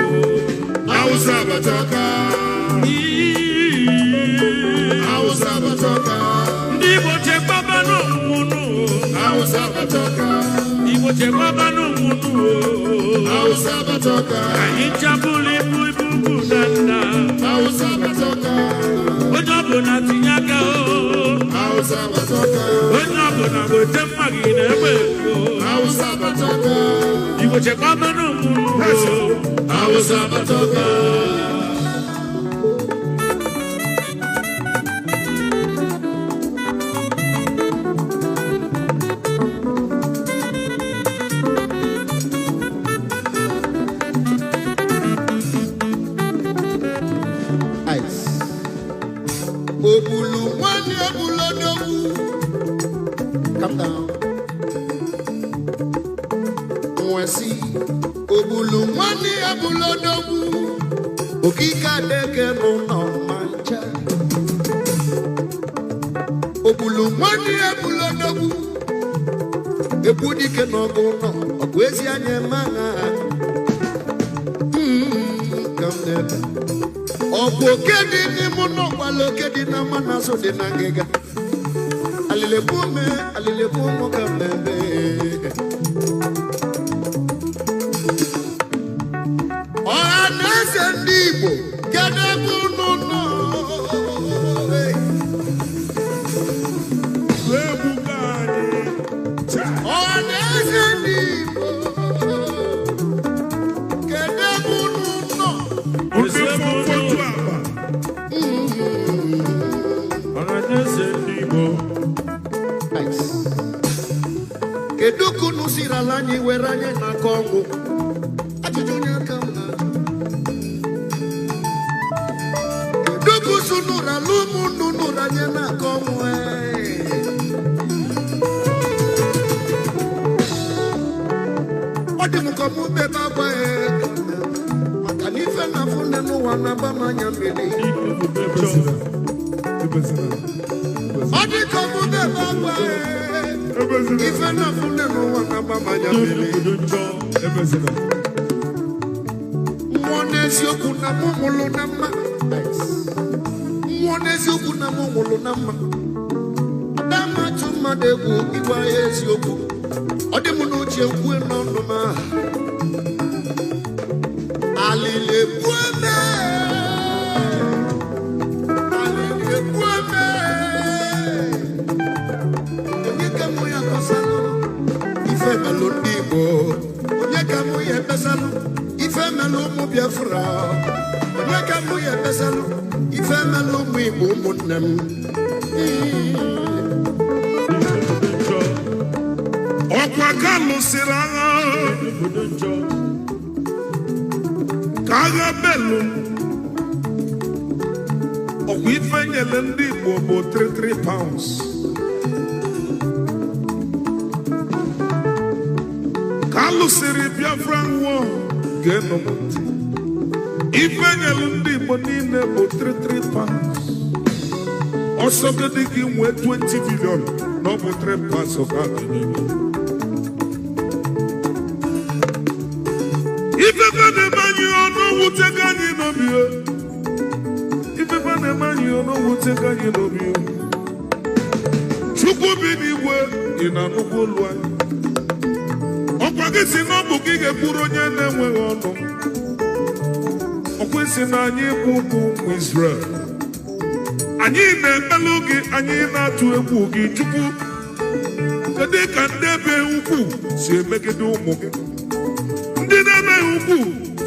Hausa batoka. Hausa batoka. Igbo chekwa bano munu. Hausa batoka. Igbo chekwa bano munu. Hausa batoka. Kanyi chapuli buibu danda. Hausa batoka. Ojobo na tinyaka o. Hausa batoka. Ojobo na gote magine weko. Hausa batoka. Igbo chekwa bano munu. Hausa batoka. Calm down. Mwesi obulu mwani abulodogu okika deke no mancha. Obulu mwani abulodogu ebudi ke no gono okwezi anyemanga. Come there. Okokedi ni muno walokedi na manaso de nangega. Alile pumo kambe. Oya nese ndibo kede bununo. Oya nese ndibo kede bununo. Keduku nusira lanyi weranye na Kongo. Ajijunya kama. Keduku sunura lumu nunuranye na Kongo. Odi mukomu beba bwe. Makanife na fune nuwana bama nyambili. Odi komu beba bwe. Ife na fune nuwana bama nyambili. Mwanezi okuna mumulu nama. Mwanezi okuna mumulu nama. Adama chuma debu iwa yezi oku. Odi munuchi ukwe nonoma. Alile bueme. Alile bueme. Onyeka muya kosalo. Ife melodibo. Onyeka muya besalo. Ife melomu biafra. Onyeka muya besalo. Ife melomu ibu munem. Okwa Kanu siranga. Kaga belu. Okwi fanyele ndi bobo 3 pounds. Kalu siri biafra wo geno muti. Ifanyele ndi monine bo 3 pounds. Also getting him 20 billion. No more 3 pounds of alcohol. If you got the money, you know who take on you, no you. If you got the money, you know who take on you, no you. Chuku bini we in a noble one. Opagisi no booking a puronya newe ono. Okwesi na nye buku Israel. Anyi ne melugi, anyi na tu ebugi chuku. Kade kandebe uku, si emegedo umugi. Ndineme uku,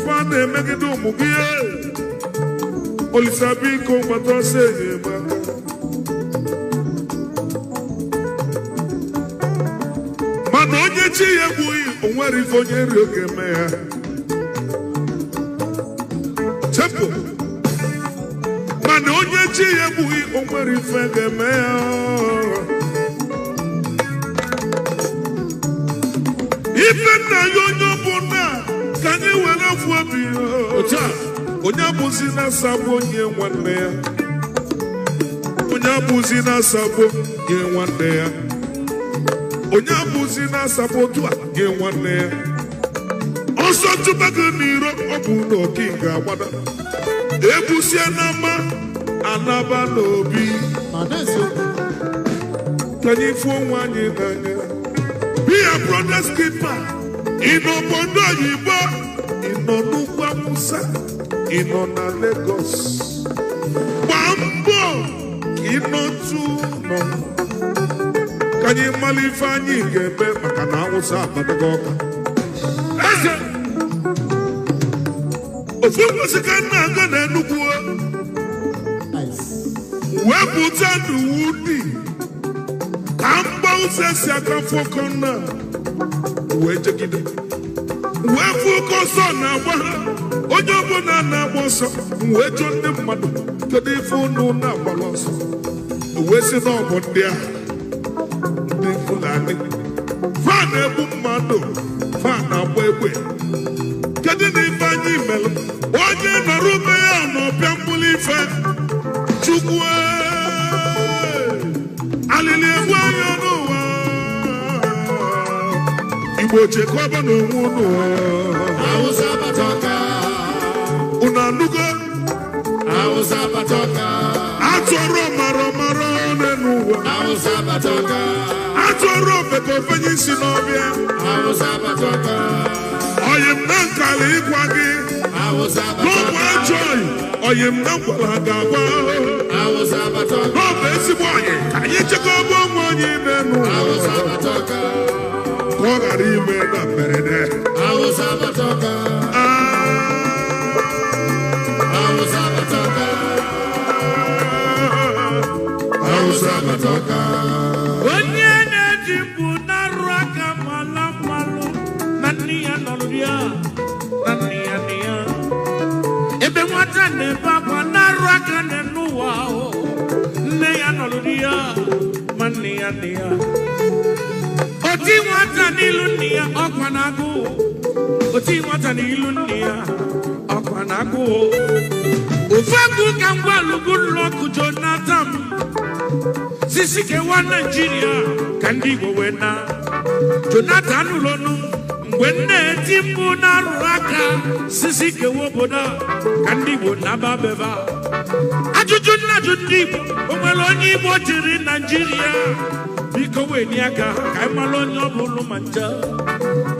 fane emegedo umugi. Olisabi ko mato senye maka. chi ya egbughị onwere ife onye nri oge eme ya tempo mana onye chi ya egbughị onwere ife ga-eme ya ife nna ya onye ọbụla ka anyị were afọ obi otu a onye abụzi na-asabụ onye nwanne ya onye abụzi na-asabụ nye nwanne ya onye abụzi na-asabụ otu a nye nwanne ya ọsọ tụba gị n'iro ọ bụ na oke ga-agbada ebusie n'ama anaba n'obi ka anyị fụọ onwe anyị n'anya be a brother's keeper ịnọ obodo oyibo ịnọ n'ugwu Awụsa ịnọ na Lagos gbaa mbọ ịnọtụ nọ ka anyị mara ife anyị ga-eme maka na Awụsa akpatago ọka eze ofu ụbọchị ka nna aga na Enugu wepụta n'Wudi ka mgba ụzọ si aka fọkọ na wee jegide wee fụkọ ọsọ na-agba ha onye ọbụla na-agba ọsọ wee jụọ ndị mmadụ kedu ife unu na-agbara ọsọ wee si n'ọbụ ndị a ndị Fulani fa na-egbu mmadụ fa na-agba egbe kedu na ife anyị mere onye nọrọ ume ya n'ọbịa mgbuli ife Chukwu alili egbu anya n'ụwa Igbo chekwaba n'onwe unu Awụsa batoka unu anụgo Awụsa batoka atụrụ mara n'ụwa Awụsa batoka atụrụ ofeke ofenye isi n'ọbịa Awụsa batoka oyim na nkala ịgwa gị Awụsa batoka n'ụmụ ajọghị oyim na nkwara ga-agwa Awụsa batoka n'ọbụ ezigbo onye ka anyị chekwaba onwe onye n'enu Awụsa batoka ka ọ ghara ime na mberede Awụsa batoka Awụsa batoka Awụsa batoka onye na-eji mkpu na-arụ aka mala mmalụ na nne ya nọrọ ya na nne ya nne ya ebe nwata na-ebe akwa na-arụ aka n'ụwa nne ya nọrọ ya ma nne ya nne ya oti nwata n'ilu nne ya ọkwa na-agụ oti nwata n'ilu nne ya ọkwa na-agụ ofe agụ ka ngwa lụgụ lọkụ Jonathan sisi kewa Nigeria ka ndị Igbo wee na Jonathan ụlọnụ mgbe nne eti mbụ na-arụ aka sisi kewa obodo ka ndị Igbo na-aba beba ajụjụ nnajụ ndị Igbo o nwere onye Igbo chịrị Nigeria biko wee nye aka ka anyị mara onye ọ bụla ma ncha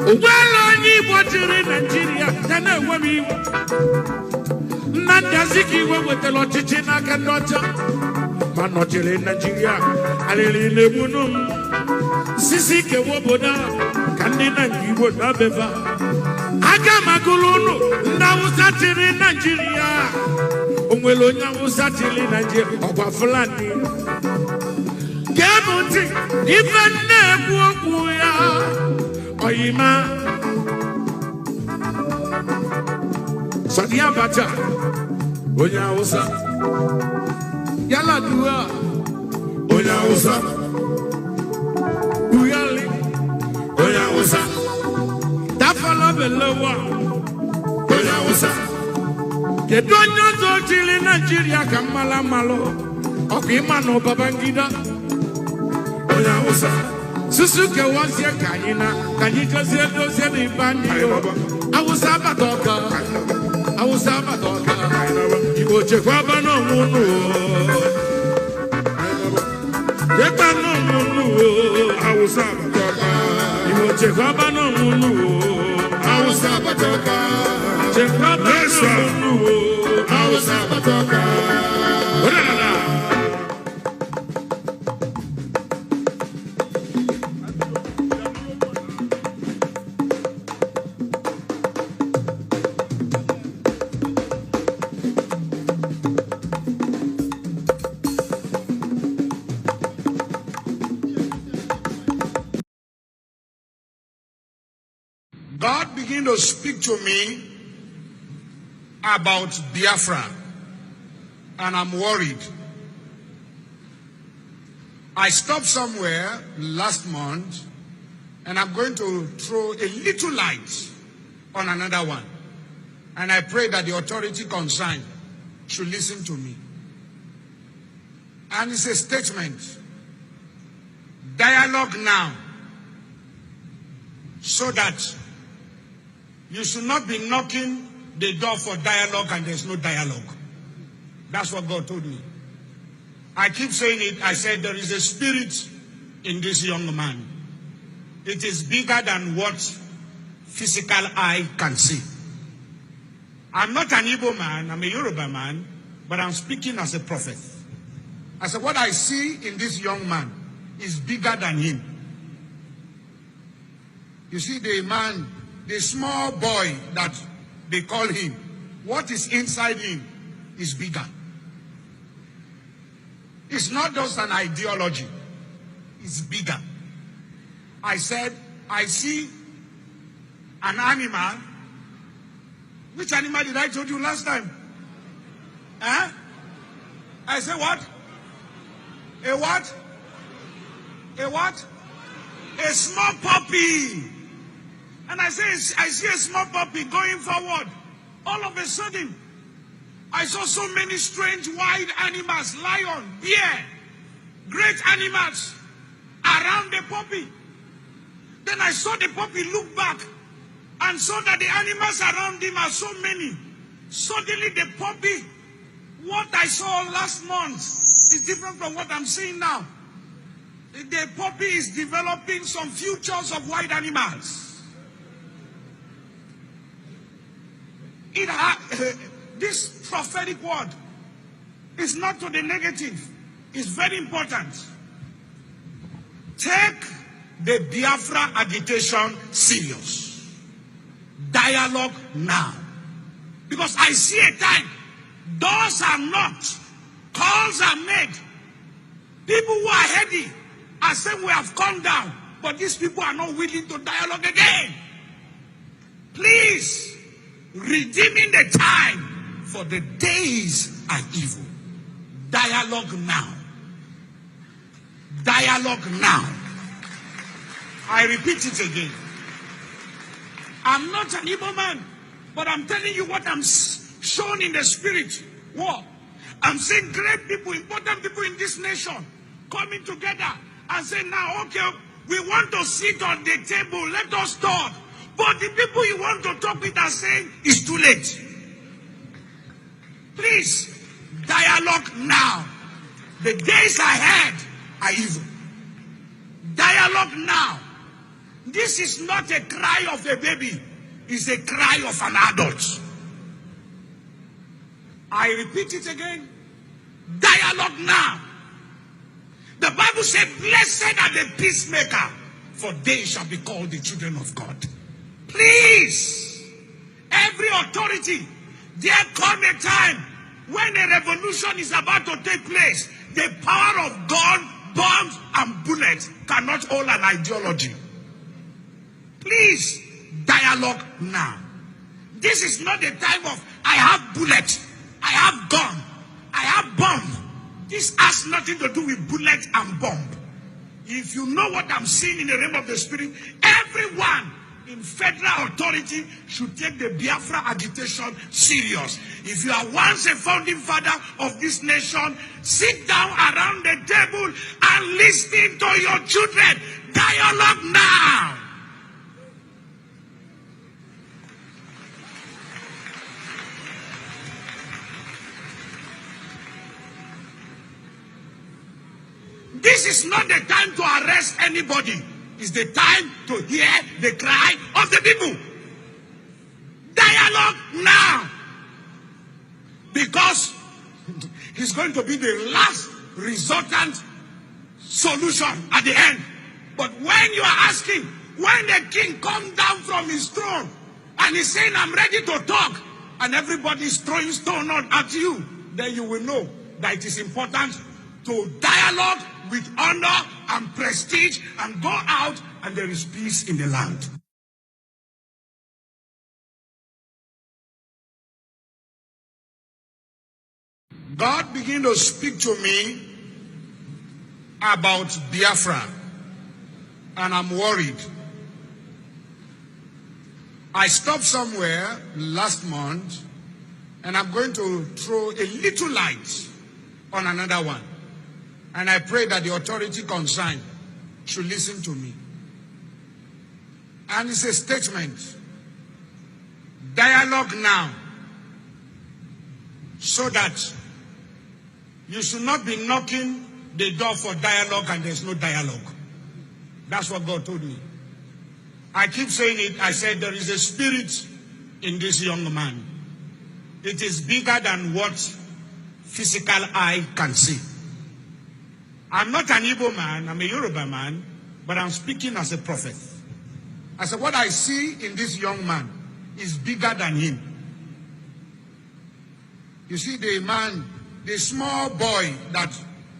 o nwere onye Igbo chịrị Nigeria ya na-enwe m iwe Nnamdi Azikiwe wetara ọchịchị n'aka ndị ọcha ma nọchiri Nigeria alili na-egbunu m sisi kewa obodo ka ndị na nke Igbo na-abeba aga magụrụ ụnụ ndị Awụsa chịrị Nigeria o nwere onye Awụsa chịrị Nigeria ọgwa Fulani ga-emu ntị ife na-ekwu okwu ya oyima Sani Abacha onye Awụsa Yaladua onye Awụsa Buyali onye Awụsa Tafala Belewa onye Awụsa kedu onye ọzọ chịrị Nigeria ka mmala mmalụ ọkụ ịma na Babangida onye Awụsa susu kewazie ka anyị na ka anyị gozie dozie na ibe anyị Awụsa batoka Awụsa batoka Igbo chekwaba n'onwe unu chekwa n'onwe unu Awụsa batoka Igbo chekwaba n'onwe unu Awụsa batoka chekwaba n'onwe unu Awụsa batoka going to speak to me about Biafra, and I'm worried. I stopped somewhere last month, and I'm going to throw a little light on another one. And I pray that the authority concerned should listen to me. And it's a statement. Dialogue now, so that you should not be knocking the door for dialogue and there's no dialogue. That's what God told me. I keep saying it. I said there is a spirit in this young man. It is bigger than what physical eye can see. I'm not an Igbo man, I'm a Yoruba man, but I'm speaking as a prophet. I said what I see in this young man is bigger than him. You see the man, the small boy that they call him, what is inside him is bigger. It's not just an ideology, it's bigger. I said, I see an animal. Which animal did I told you last time? Huh? I said what? A what? A what? A small puppy. And I say, I see a small puppy going forward. All of a sudden, I saw so many strange wild animals, lion, bear, great animals around the puppy. Then I saw the puppy look back and saw that the animals around him are so many. Suddenly the puppy, what I saw last month is different from what I'm seeing now. The puppy is developing some futures of wild animals. This prophetic word is not to the negative. It's very important. Take the Biafra agitation serious. Dialogue now. Because I see a time, doors are knocked, calls are made. People who are heady are saying we have come down, but these people are not willing to dialogue again. Please, redeeming the time, for the days are evil. Dialogue now. Dialogue now. I repeat it again. I'm not an Igbo man, but I'm telling you what I'm shown in the spirit. What? I'm seeing great people, important people in this nation coming together and saying, now, okay, we want to sit on the table, let us talk. But the people you want to talk with are saying, it's too late. Please, dialogue now. The days ahead are evil. Dialogue now. This is not a cry of a baby. It's a cry of an adult. I repeat it again. Dialogue now. The Bible said, blessed are the peacemaker, for they shall be called the children of God. Please, every authority, there come a time when a revolution is about to take place. The power of gun, bombs, and bullets cannot hold an ideology. Please, dialogue now. This is not the time of, I have bullet, I have gun, I have bomb. This has nothing to do with bullet and bomb. If you know what I'm seeing in the realm of the spirit, everyone in federal authority should take the Biafra agitation serious. If you are once a founding father of this nation, sit down around the table and listen to your children. Dialogue now. This is not the time to arrest anybody. It's the time to hear the cry of the people. Dialogue now. Because it's going to be the last resultant solution at the end. But when you are asking, when the king comes down from his throne and he's saying, I'm ready to talk, and everybody is throwing stone at you, then you will know that it is important to dialogue with honor and prestige and go out and there is peace in the land. God began to speak to me about Biafra, and I'm worried. I stopped somewhere last month, and I'm going to throw a little light on another one. And I pray that the authority concerned should listen to me. And it's a statement. Dialogue now, so that you should not be knocking the door for dialogue and there's no dialogue. That's what God told me. I keep saying it. I said there is a spirit in this young man. It is bigger than what physical eye can see. I'm not an Igbo man, I'm a Yoruba man, but I'm speaking as a prophet. I said what I see in this young man is bigger than him. You see the man, the small boy that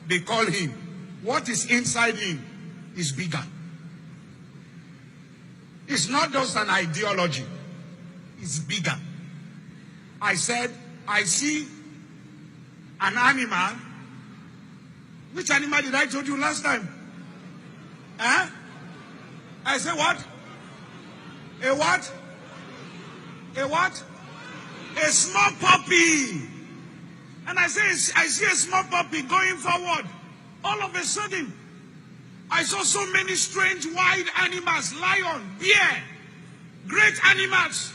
they call him, what is inside him is bigger. It's not just an ideology, it's bigger. I said, I see an animal. Which animal did I told you last time? Huh? I said what? A what? A what? A small puppy. And I say, I see a small puppy going forward. All of a sudden, I saw so many strange wild animals, lion, bear, great animals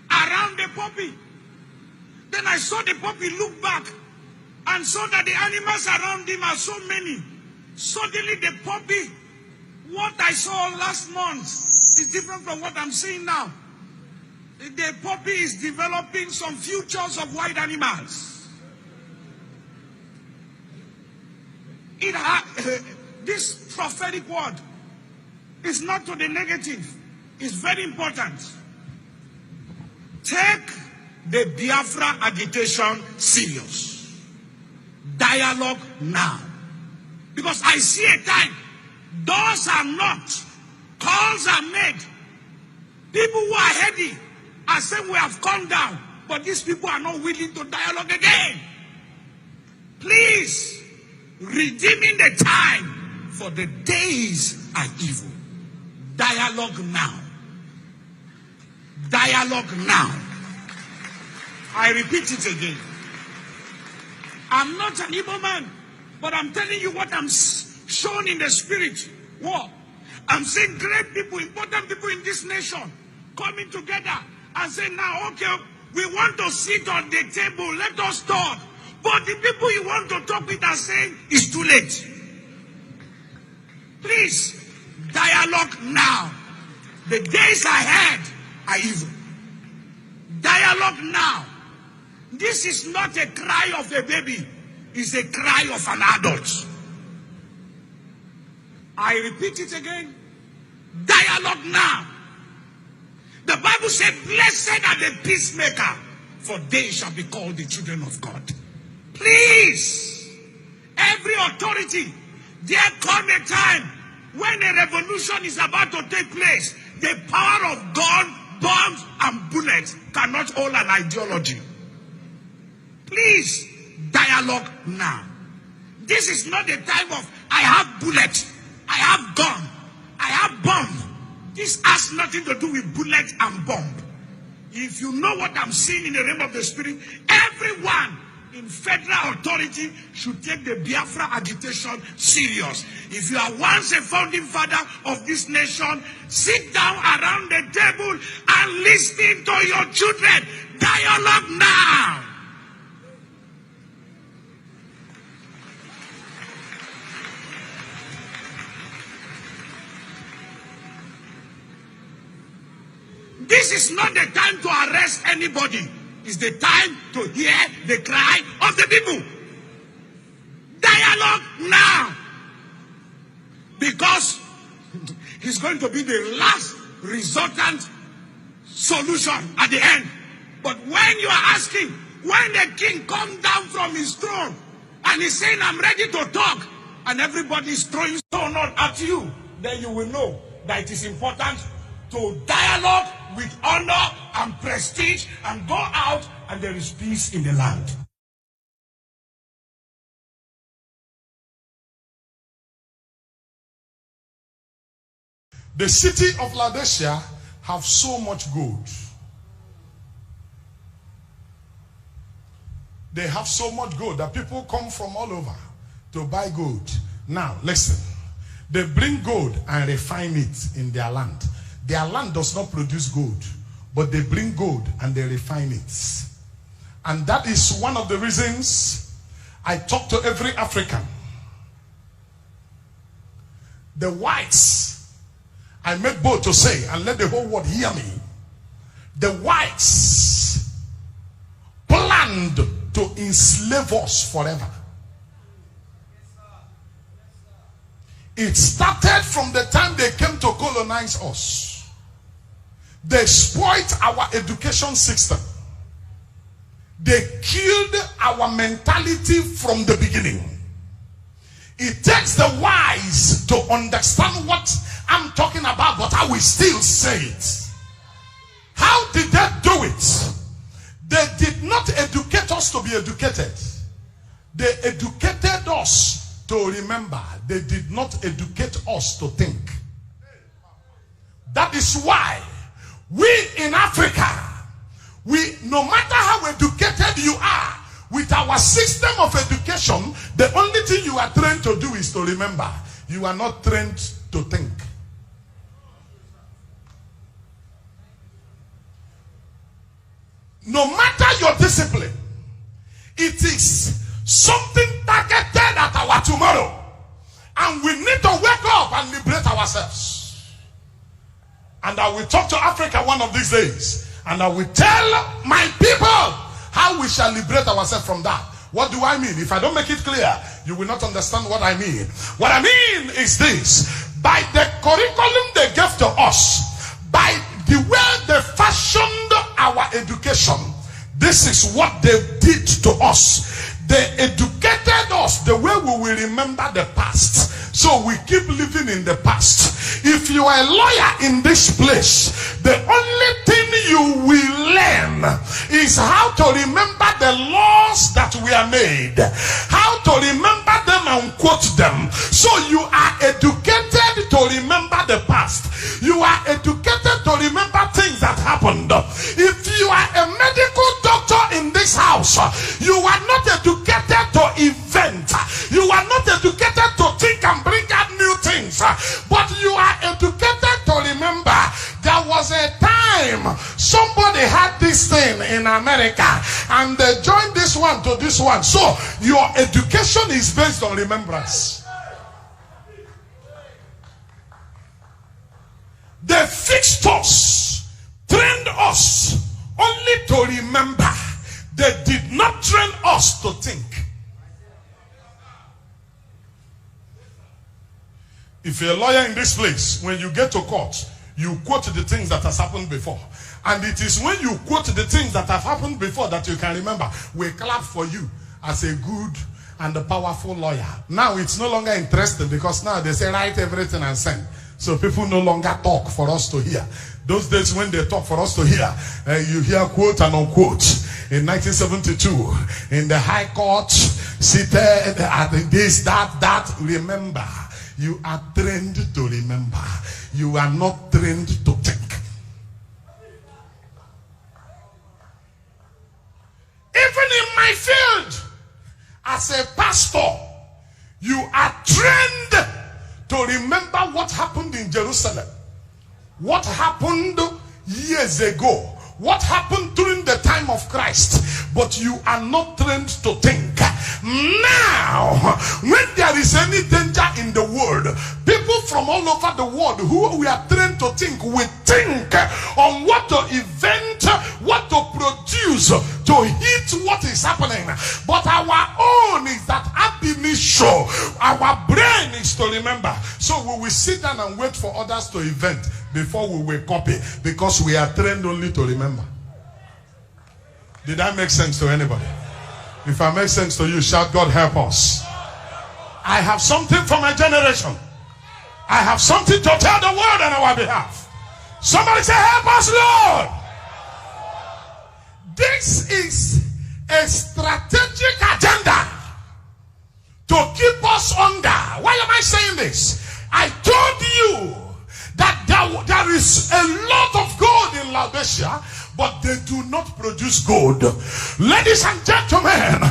around the puppy. Then I saw the puppy look back and saw that the animals around him are so many. Suddenly the puppy, what I saw last month is different from what I'm seeing now. The puppy is developing some futures of wild animals. This prophetic word is not to the negative. It's very important. Take the Biafra agitation serious. Dialogue now. Because I see a time, doors are knocked, calls are made. People who are heady are saying we have come down, but these people are not willing to dialogue again. Please, redeeming the time, for the days are evil. Dialogue now. Dialogue now. I repeat it again. I'm not an Igbo man, but I'm telling you what I'm shown in the spirit. What? I'm seeing great people, important people in this nation coming together and saying, now, okay, we want to sit on the table, let us talk. But the people you want to talk with are saying, it's too late. Please, dialogue now. The days ahead are evil. Dialogue now. This is not a cry of a baby. It's a cry of an adult. I repeat it again. Dialogue now. The Bible said, blessed are the peacemaker, for they shall be called the children of God. Please, every authority, there come a time when a revolution is about to take place. The power of gun, bombs, and bullets cannot hold an ideology. Please, dialogue now. This is not the time of, I have bullet, I have gun, I have bomb. This has nothing to do with bullet and bomb. If you know what I'm seeing in the realm of the spirit, everyone in federal authority should take the Biafra agitation serious. If you are once a founding father of this nation, sit down around the table and listen to your children. Dialogue now. This is not the time to arrest anybody. It's the time to hear the cry of the people. Dialogue now. Because it's going to be the last resultant solution at the end. But when you are asking, when the king comes down from his throne and he's saying, I'm ready to talk, and everybody is throwing stone at you, then you will know that it is important to dialogue with honor and prestige and go out and there is peace in the land. The city of Laodicea have so much gold. They have so much gold that people come from all over to buy gold. Now, listen. They bring gold and refine it in their land. Their land does not produce gold, but they bring gold and they refine it. And that is one of the reasons I talk to every African. The whites, I make bold to say, and let the whole world hear me, the whites planned to enslave us forever. It started from the time they came to colonize us. They spoiled our education system. They killed our mentality from the beginning. It takes the wise to understand what I'm talking about, but I will still say it. How did they do it? They did not educate us to be educated. They educated us to remember. They did not educate us to think. That is why we in Africa, no matter how educated you are, with our system of education, the only thing you are trained to do is to remember. You are not trained to think. No matter your discipline, it is something targeted at our tomorrow. And we need to wake up and liberate ourselves. And I will talk to Africa one of these days. And I will tell my people how we shall liberate ourselves from that. What do I mean? If I don't make it clear, you will not understand what I mean. What I mean is this. By the curriculum they gave to us, by the way they fashioned our education, this is what they did to us. They educated us the way we will remember the past. So we keep living in the past. If you are a lawyer in this place, the only thing you will learn is how to remember the laws that were made, how to remember them and quote them. So you are educated to remember the past. You are educated to remember things that happened. If you are a medical doctor in this house, you are not educated to invent. You are not educated to think and bring out new things. But you are educated to remember. There was a time somebody had this thing in America and they joined this one to this one. So your education is based on remembrance. They fixed us, trained us only to remember. They did not train us to think. If you're a lawyer in this place, when you get to court, you quote the things that has happened before. And it is when you quote the things that have happened before that you can remember. We clap for you as a good and a powerful lawyer. Now it's no longer interesting because now they say write everything and send. So people no longer talk for us to hear. Those days when they talk for us to hear, you hear quote and unquote. In 1972, in the High Court, seated at this, that, remember. You are trained to remember. You are not trained to think. Even in my field, as a pastor, you are trained to remember what happened in Jerusalem. What happened years ago. What happened during the time of Christ. But you are not trained to think. Now, when there is any danger in the world, people from all over the world who we are trained to think, we think on what to invent, what to produce, to hit what is happening. But our own is that ab initio. Our brain is to remember. So we will sit down and wait for others to invent before we will copy, because we are trained only to remember. Did that make sense to anybody? If I make sense to you, shout, God help us. I have something for my generation. I have something to tell the world on our behalf. Somebody say, help us, Lord. This is a strategic agenda to keep us under. Why am I saying this? I told you that there is a lot of gold in Laodicea, but they do not produce gold. Ladies and gentlemen,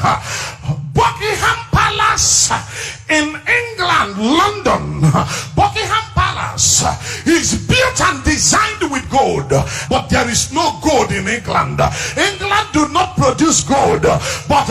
Buckingham Palace in England, London, Buckingham Palace is built and designed with gold, but there is no gold in England. England do not produce gold, but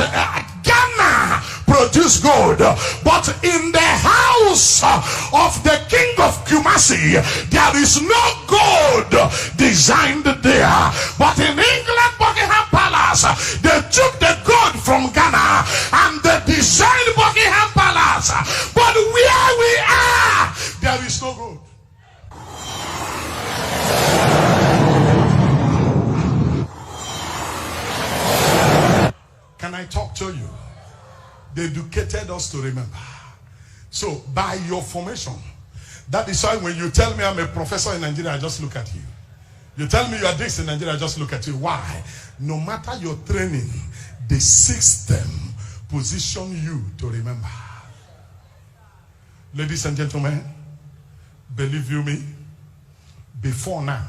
Ghana produce gold. But in the house of the king of Kumasi, there is no gold designed there. But in England, Buckingham Palace, they took the gold from Ghana and they designed Buckingham Palace. But where we are, there is no gold. Can I talk to you? They educated us to remember. So by your formation, that is why when you tell me I'm a professor in Nigeria, I just look at you. You tell me you are this in Nigeria, I just look at you. Why? No matter your training, the system position you to remember. Ladies and gentlemen, believe you me, before now,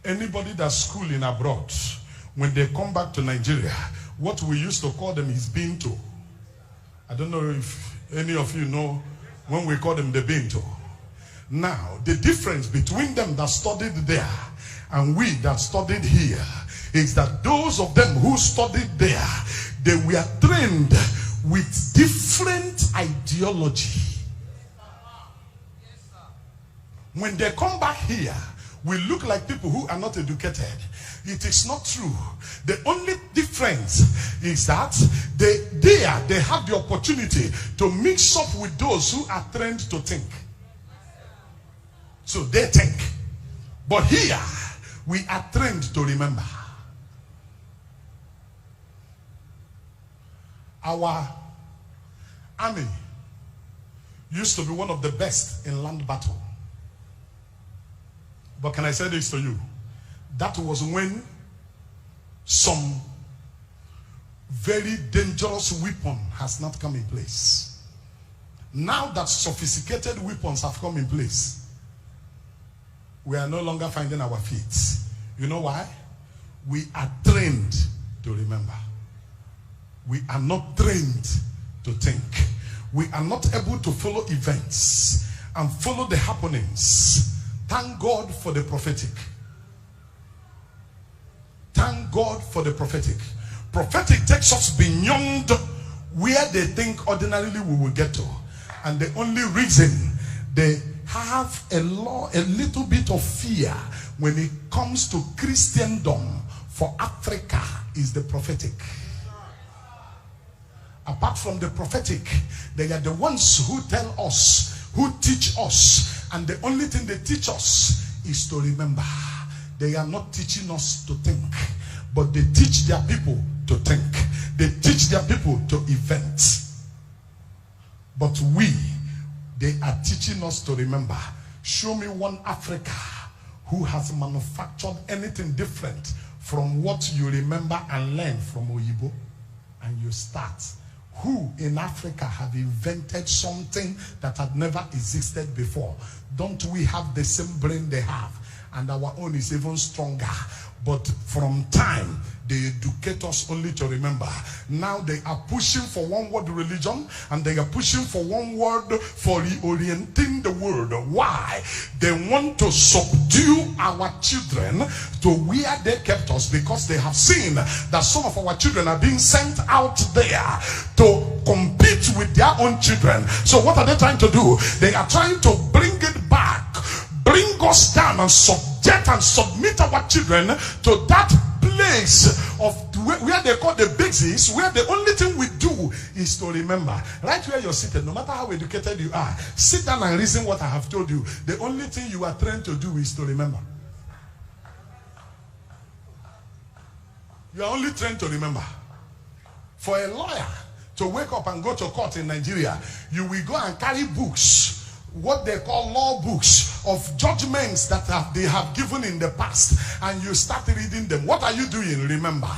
anybody that's schooling abroad, when they come back to Nigeria, what we used to call them is binto. I don't know if any of you know when we call them the binto. Now, the difference between them that studied there and we that studied here is that those of them who studied there, they were trained with different ideology. When they come back here, we look like people who are not educated. It is not true. The only difference is that they have the opportunity to mix up with those who are trained to think. So they think. But here, we are trained to remember. Our army used to be one of the best in land battle. But can I say this to you? That was when some very dangerous weapon has not come in place. Now that sophisticated weapons have come in place, we are no longer finding our feet. You know why? We are trained to remember. We are not trained to think. We are not able to follow events and follow the happenings. Thank God for the prophetic. Thank God for the prophetic. Prophetic takes us beyond where they think ordinarily we will get to. And the only reason they have a little bit of fear when it comes to Christendom for Africa is the prophetic. Apart from the prophetic, they are the ones who tell us, who teach us, and the only thing they teach us is to remember. They are not teaching us to think, but they teach their people to think. They teach their people to invent. But they are teaching us to remember. Show me one Africa who has manufactured anything different from what you remember and learn from Oyibo, and you start. Who in Africa have invented something that had never existed before? Don't we have the same brain they have? And our own is even stronger. But from time, they educate us only to remember. Now they are pushing for one word religion, and they are pushing for one word for reorienting the world. Why? They want to subdue our children to where they kept us, because they have seen that some of our children are being sent out there to compete with their own children. So what are they trying to do? They are trying to bring it back, bring us down and subject and submit our children to that place of where they call the basis, where the only thing we do is to remember. Right where you're seated, no matter how educated you are, sit down and reason what I have told you. The only thing you are trained to do is to remember. You are only trained to remember. For a lawyer to wake up and go to court in Nigeria, you will go and carry books, what they call law books of judgments that they have given in the past, and you start reading them. What are you doing? Remember.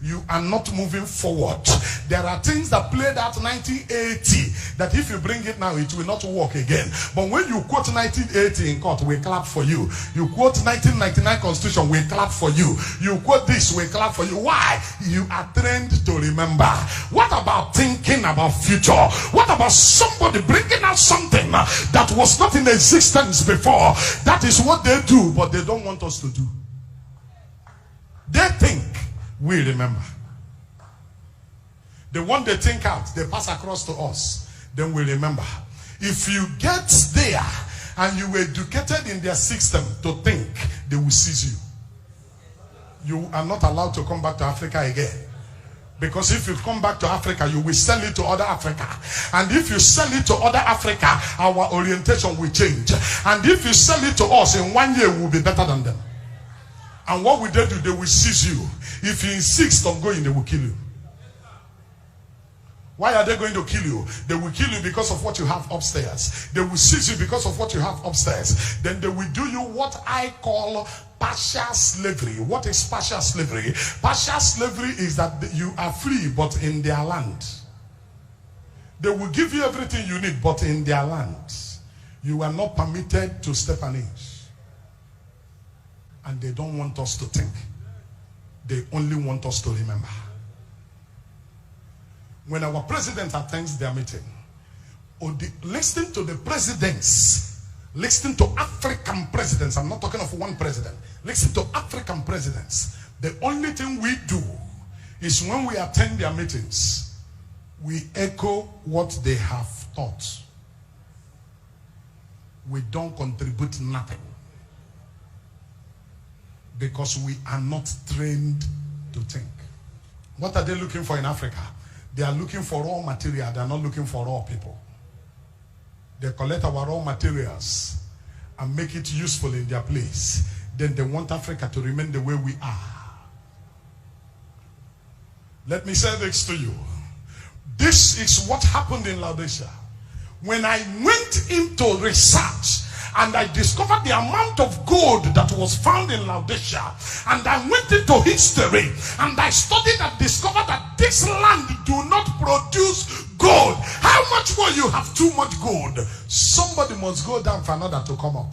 you are not moving forward. There are things that played out 1980 that if you bring it now, it will not work again. But when you quote 1980 in court, we clap for you. You quote 1999 Constitution, we clap for you. You quote this, we clap for you. Why? You are trained to remember. What about thinking about future? What about somebody bringing out something that was not in existence before? That is what they do, but they don't want us to do. They think we remember. The one they think out, they pass across to us, then we remember. If you get there and you were educated in their system to think, they will seize you. You are not allowed to come back to Africa again. Because if you come back to Africa, you will sell it to other Africa. And if you sell it to other Africa, our orientation will change. And if you sell it to us, in 1 year, we will be better than them. And what will they do? They will seize you. If you insist on going, they will kill you. Why are they going to kill you? They will kill you because of what you have upstairs. They will seize you because of what you have upstairs. Then they will do you what I call partial slavery. What is partial slavery? Partial slavery is that you are free, but in their land. They will give you everything you need, but in their land. You are not permitted to step an inch. And they don't want us to think. They only want us to remember. When our president attends their meeting, listen to the presidents, listen to African presidents. I'm not talking of one president. Listen to African presidents. The only thing we do is when we attend their meetings, we echo what they have taught. We don't contribute nothing. Because we are not trained to think. What are they looking for in Africa? They are looking for raw material. They are not looking for raw people. They collect our raw materials and make it useful in their place. Then they want Africa to remain the way we are. Let me say this to you. This is what happened in Laodicea. When I went into research, and I discovered the amount of gold that was found in Laodicea. And I went into history and I studied and discovered that this land do not produce gold. How much more you have too much gold? Somebody must go down for another to come up.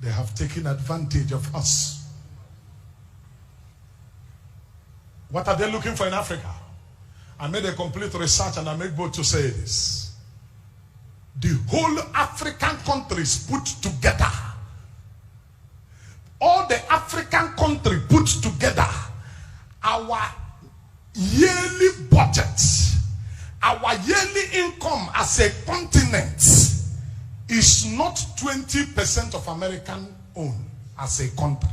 They have taken advantage of us. What are they looking for in Africa? I made a complete research and I made bold to say this. The whole African countries put together, all the African countries put together, our yearly budget, our yearly income as a continent is not 20% of American own as a country.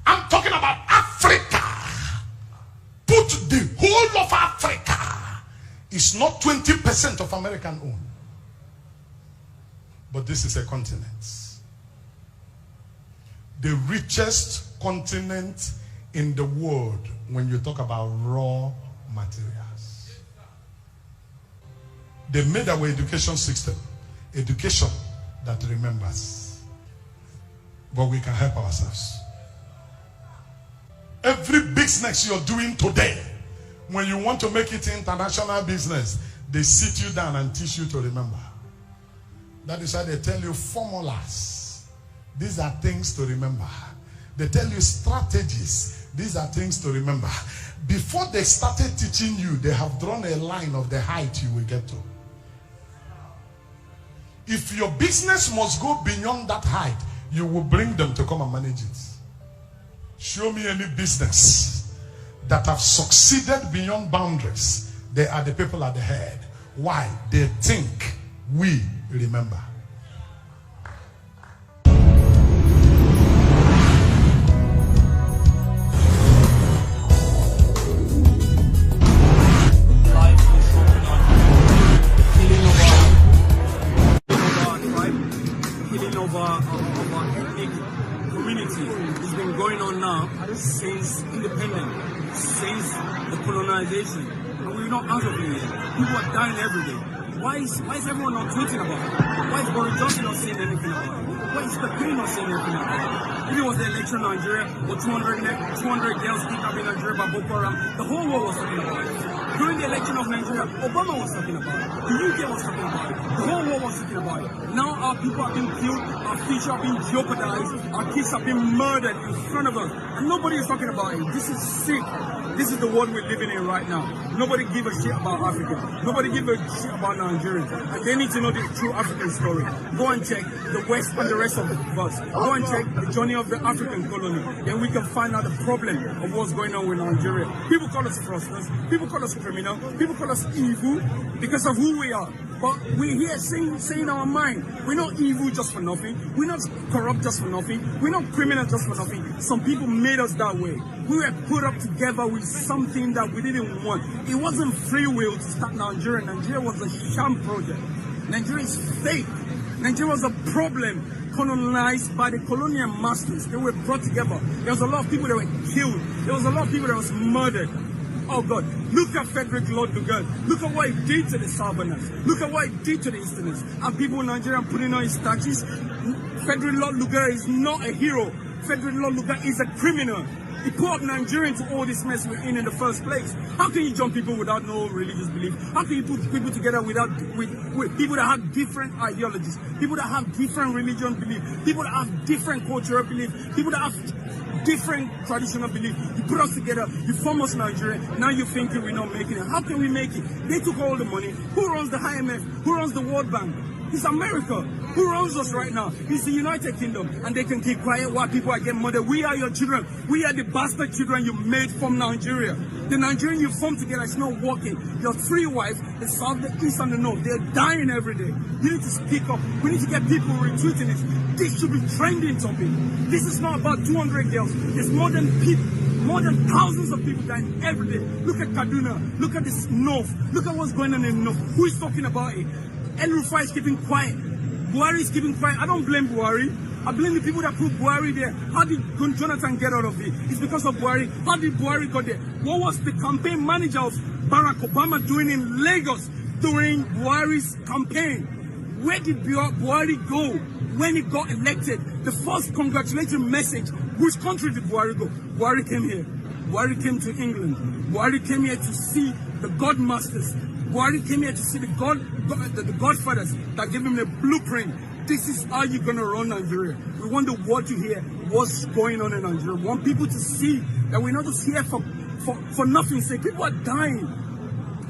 I'm talking about Africa. Put the whole of Africa is not 20% of American own. But this is a continent. The richest continent in the world when you talk about raw materials. They made our education system, education that remembers. But we can help ourselves. Every business you're doing today, when you want to make it international business, they sit you down and teach you to remember. That is why they tell you formulas. These are things to remember. They tell you strategies. These are things to remember. Before they started teaching you, they have drawn a line of the height you will get to. If your business must go beyond that height, you will bring them to come and manage it. Show me any business that have succeeded beyond boundaries. They are the people at the head. Why? They think we remember. Since independence, since the colonization, and we're not out of it yet. People are dying every day. Why is everyone not tweeting about it? Why is Boris Johnson not saying anything about it? Why is the Queen not saying anything about it? If it was the election in Nigeria, or 200 girls kidnapped in Nigeria by Boko Haram, the whole world was talking about it. During the election of Nigeria, Obama was talking about it. The UK was talking about it. The whole world was talking about it. Now our people are being killed, our future are being jeopardized, our kids are being murdered in front of us, and nobody is talking about it. This is sick. This is the world we're living in right now. Nobody give a shit about Africa. Nobody give a shit about Nigeria. And they need to know the true African story. Go and check the West and the rest of us. Go and check the journey of the African colony. Then we can find out the problem of what's going on with Nigeria. People call us fraudsters. People call us criminal. People call us evil because of who we are. But we're here saying our mind. We're not evil just for nothing. We're not corrupt just for nothing. We're not criminal just for nothing. Some people made us that way. We were put up together with something that we didn't want. It wasn't free will to start Nigeria. Nigeria was a sham project. Nigeria is fake. Nigeria was a problem colonized by the colonial masters. They were brought together. There was a lot of people that were killed. There was a lot of people that was murdered. Oh God, look at Frederick Lord Lugard. Look at what he did to the Southerners. Look at what he did to the Easterners. And people in Nigeria putting on his statues. Frederick Lord Lugard is not a hero. Frederick Lord Lugard is a criminal. He put up Nigeria into all this mess we're in the first place. How can you jump people without no religious belief? How can you put people together with people that have different ideologies, people that have different religion belief, people that have different cultural belief, people that have different traditional belief? You put us together, you form us Nigeria, now you're thinking we're not making it. How can we make it? They took all the money. Who runs the IMF? Who runs the World Bank? It's America. Who runs us right now? It's the United Kingdom. And they can keep quiet while people are getting murdered. We are your children. We are the bastard children you made from Nigeria. The Nigerian you formed together is not working. Your three wives, the south, the east, and the north, they're dying every day. You need to speak up. We need to get people retweeting it. This should be trending topic. This is not about 200 girls. There's more than thousands of people dying every day. Look at Kaduna. Look at this north. Look at what's going on in the north. Who is talking about it? El Rufai is keeping quiet. Buhari is keeping quiet. I don't blame Buhari. I blame the people that put Buhari there. How did Jonathan get out of it? It's because of Buhari. How did Buhari go there? What was the campaign manager of Barack Obama doing in Lagos during Buhari's campaign? Where did Buhari go when he got elected? The first congratulatory message, which country did Buhari go? Buhari came here. Buhari came to England. Buhari came here to see the Godmasters. Buhari came here to see the Godfathers that gave him the blueprint. This is how you're going to run Nigeria. We want the world to hear what's going on in Nigeria. We want people to see that we're not just here for nothing's sake. People are dying.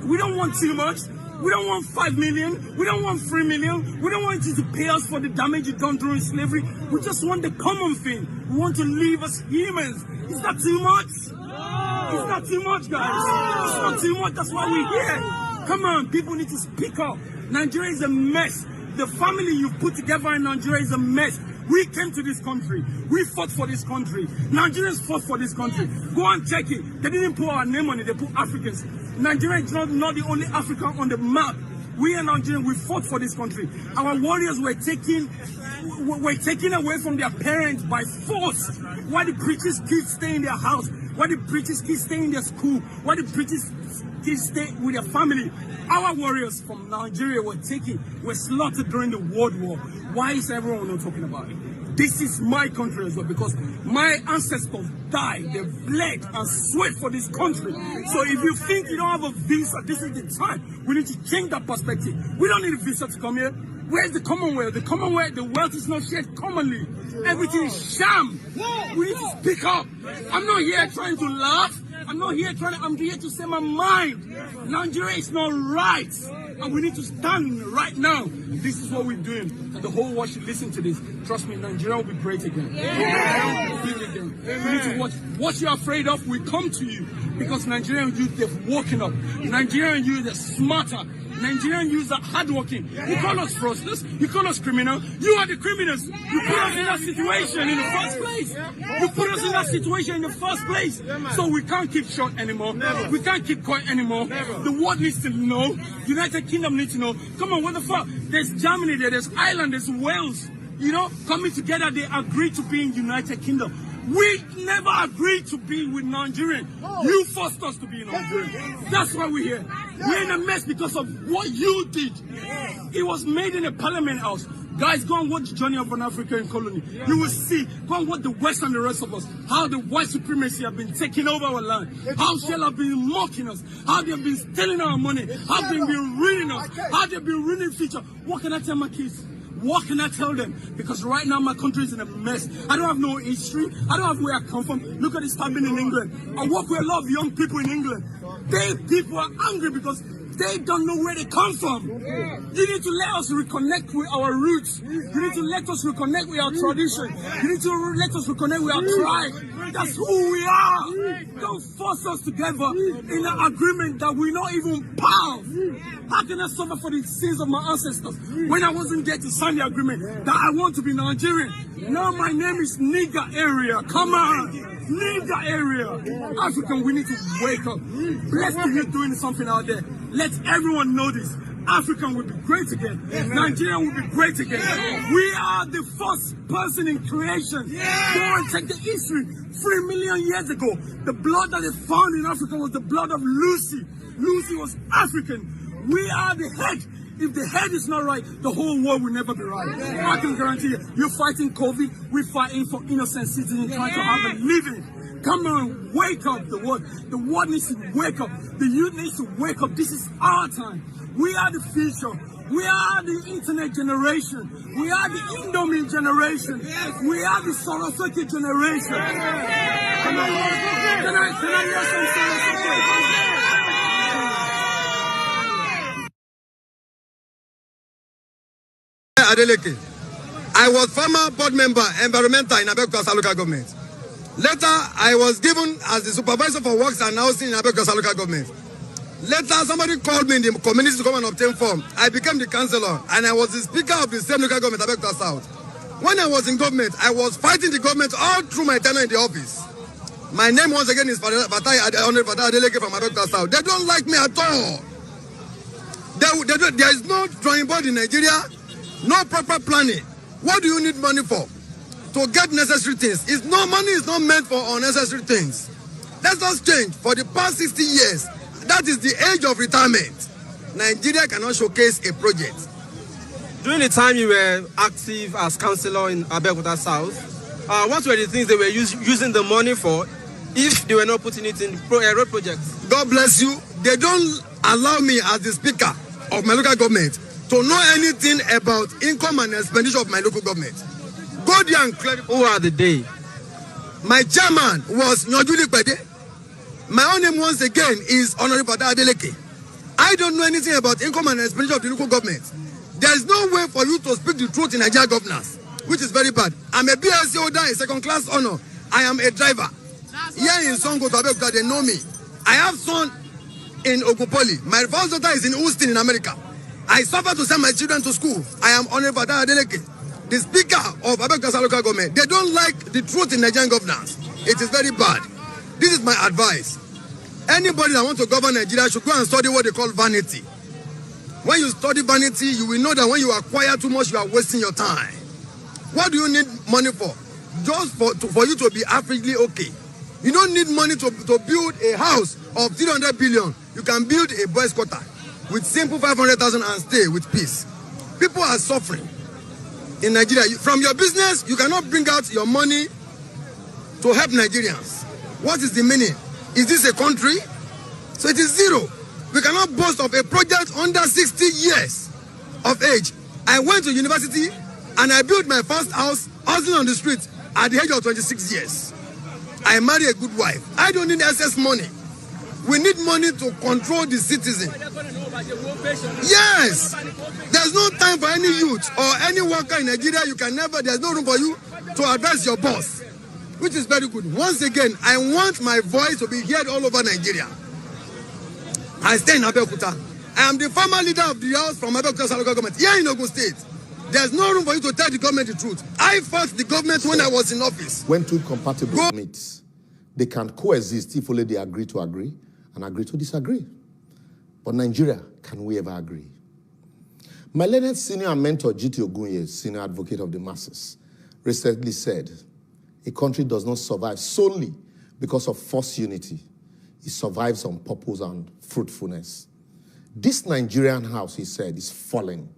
We don't want too much. We don't want 5 million. We don't want 3 million. We don't want you to pay us for the damage you've done during slavery. We just want the common thing. We want to live as humans. Is that too much? It's not too much, guys. It's not too much. That's why we're here. Come on, people need to speak up. Nigeria is a mess. The family you've put together in Nigeria is a mess. We came to this country. We fought for this country. Nigerians fought for this country. Go and check it. They didn't put our name on it. They put Africans. Nigeria is not the only African on the map. We are Nigerians. We fought for this country. Our warriors were taken away from their parents by force. Why the preachers kids stay in their house? Why the preachers kids stay in their school? Why the preachers kids stay with their family? Our warriors from Nigeria were slaughtered during the World War. Why is everyone not talking about it? This is my country as well, because my ancestors died, they bled and sweat for this country. So if you think you don't have a visa, this is the time. We need to change that perspective. We don't need a visa to come here. Where's the Commonwealth? The Commonwealth, the wealth is not shared commonly. Everything is sham. We need to speak up. I'm not here trying to laugh. I'm here to say my mind. Nigeria is not right. And we need to stand right now. This is what we're doing. And the whole world should listen to this. Trust me, Nigeria will be great again. Nigeria will be big again. We need to watch. What you're afraid of will come to you. Because Nigerian youth, they've woken up. Nigerian youth, they're smarter. Nigerian youths are hardworking. You call us fraudsters. You call us criminal. You are the criminals. You put us in that situation in the first place. You put us in that situation in the first place. So we can't keep short anymore. We can't keep quiet anymore. The world needs to know. United Kingdom needs to know. Come on, what the fuck? There's Germany there. There's Ireland. There's Wales. You know, coming together, they agreed to be in United Kingdom. We never agreed to be with Nigerian. You forced us to be in Nigerian. That's why we're here. We're in a mess because of what you did. It was made in a parliament house. Guys, go and watch the journey of an African colony. You will see. Go and watch the West and the rest of us. How the white supremacy have been taking over our land. How Shell have been mocking us. How they've been stealing our money. How they've been ruining us. How they've been ruining future. What can I tell my kids? What can I tell them? Because right now my country is in a mess. I don't have no history. I don't have where I come from. Look at this happening in England. I work with a lot of young people in England. People are angry because they don't know where they come from. You need to let us reconnect with our roots. You need to let us reconnect with our tradition. You need to let us reconnect with our tribe. That's who we are. Don't force us together in an agreement that we're not even part of. How can I suffer for the sins of my ancestors when I wasn't there to sign the agreement that I want to be Nigerian? Now my name is Nigga Area. Come on. Nigga Area. African, we need to wake up. Let's begin doing something out there. Let everyone know this. African will be great again. Nigerian will be great again. We are the first person in creation. Go and check the history. 3 million years ago, the blood that they found in Africa was the blood of Lucy. Lucy was African. We are the head. If the head is not right, the whole world will never be right. I can guarantee you, you're fighting COVID, we're fighting for innocent citizens trying to have a living. Come on, wake up, the world. The world needs to wake up. The youth needs to wake up. This is our time. We are the future. We are the internet generation. We are the Indomie generation. We are the Sorosaki generation. Can I hear some Sorosaki? Adeleke. I was former board member, environmental in Abeokuta local government. Later, I was given as the supervisor for works and housing in Abeokuta local government. Later, somebody called me in the community to come and obtain form. I became the councillor and I was the speaker of the same local government, Abeokuta South. When I was in government, I was fighting the government all through my tenure in the office. My name once again is Fatai Adeleke from Abeokuta South. They don't like me at all. There is no drawing board in Nigeria. No proper planning. What do you need money for? To get necessary things. Money is not meant for unnecessary things. Let's just change. For the past 60 years, that is the age of retirement. Nigeria cannot showcase a project. During the time you were active as councillor in Abeokuta South, what were the things they were using the money for if they were not putting it in road projects? God bless you. They don't allow me as the speaker of my local government to know anything about income and expenditure of my local government. Go there and clarify. Who are the day? My chairman was Nyojuli Pede. My own name once again is Honorable Adeleke. I don't know anything about income and expenditure of the local government. There is no way for you to speak the truth in Nigeria governance, which is very bad. I'm a BSc holder, a second-class honor. I am a driver. Here in Songo, Abeokuta, they know me. I have son in Ogupoli. My first daughter is in Houston in America. I suffer to send my children to school. I am Honorable Adeleke, the speaker of Abeokuta local government. They don't like the truth in Nigerian governance. It is very bad. This is my advice. Anybody that wants to govern Nigeria should go and study what they call vanity. When you study vanity, you will know that when you acquire too much, you are wasting your time. What do you need money for? Just for you to be Africally okay. You don't need money to build a house of 300 billion. You can build a boys' quarter with simple 500,000 and stay with peace. People are suffering in Nigeria. From your business, you cannot bring out your money to help Nigerians. What is the meaning? Is this a country? So it is zero. We cannot boast of a project under 60 years of age. I went to university and I built my first house hustling on the street at the age of 26 years. I married a good wife. I don't need excess money. We need money to control the citizen. Yes. There's no time for any youth or any worker in Nigeria. There's no room for you to address your boss, which is very good. Once again, I want my voice to be heard all over Nigeria. I stay in Abeokuta. I am the former leader of the house from Abeokuta local government here in Ogun State. There's no room for you to tell the government the truth. I fought the government when I was in office. When two compatible meet, they can coexist if only they agree to agree and agree to disagree. But Nigeria, can we ever agree? My learned senior mentor, G.T. Ogunye, senior advocate of the masses, recently said, A country does not survive solely because of forced unity. It survives on purpose and fruitfulness. This Nigerian house, he said, is falling.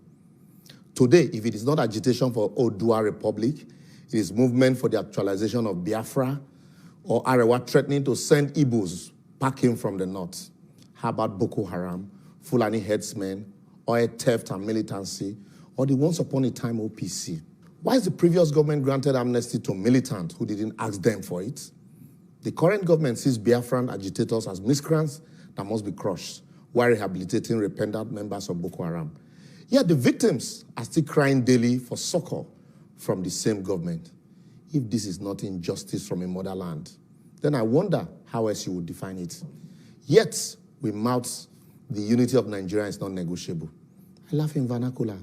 Today, if it is not agitation for Oodua Republic, it is movement for the actualization of Biafra, or Arewa threatening to send Igbos packing from the north. How about Boko Haram, Fulani headsmen, oil theft and militancy, or the once upon a time OPC? Why is the previous government granted amnesty to militants who didn't ask them for it? The current government sees Biafran agitators as miscreants that must be crushed, while rehabilitating repentant members of Boko Haram. Yet the victims are still crying daily for succor from the same government. If this is not injustice from a motherland, then I wonder how else you would define it. Yet, we mouth the unity of Nigeria is not negotiable. I laugh in vernacular.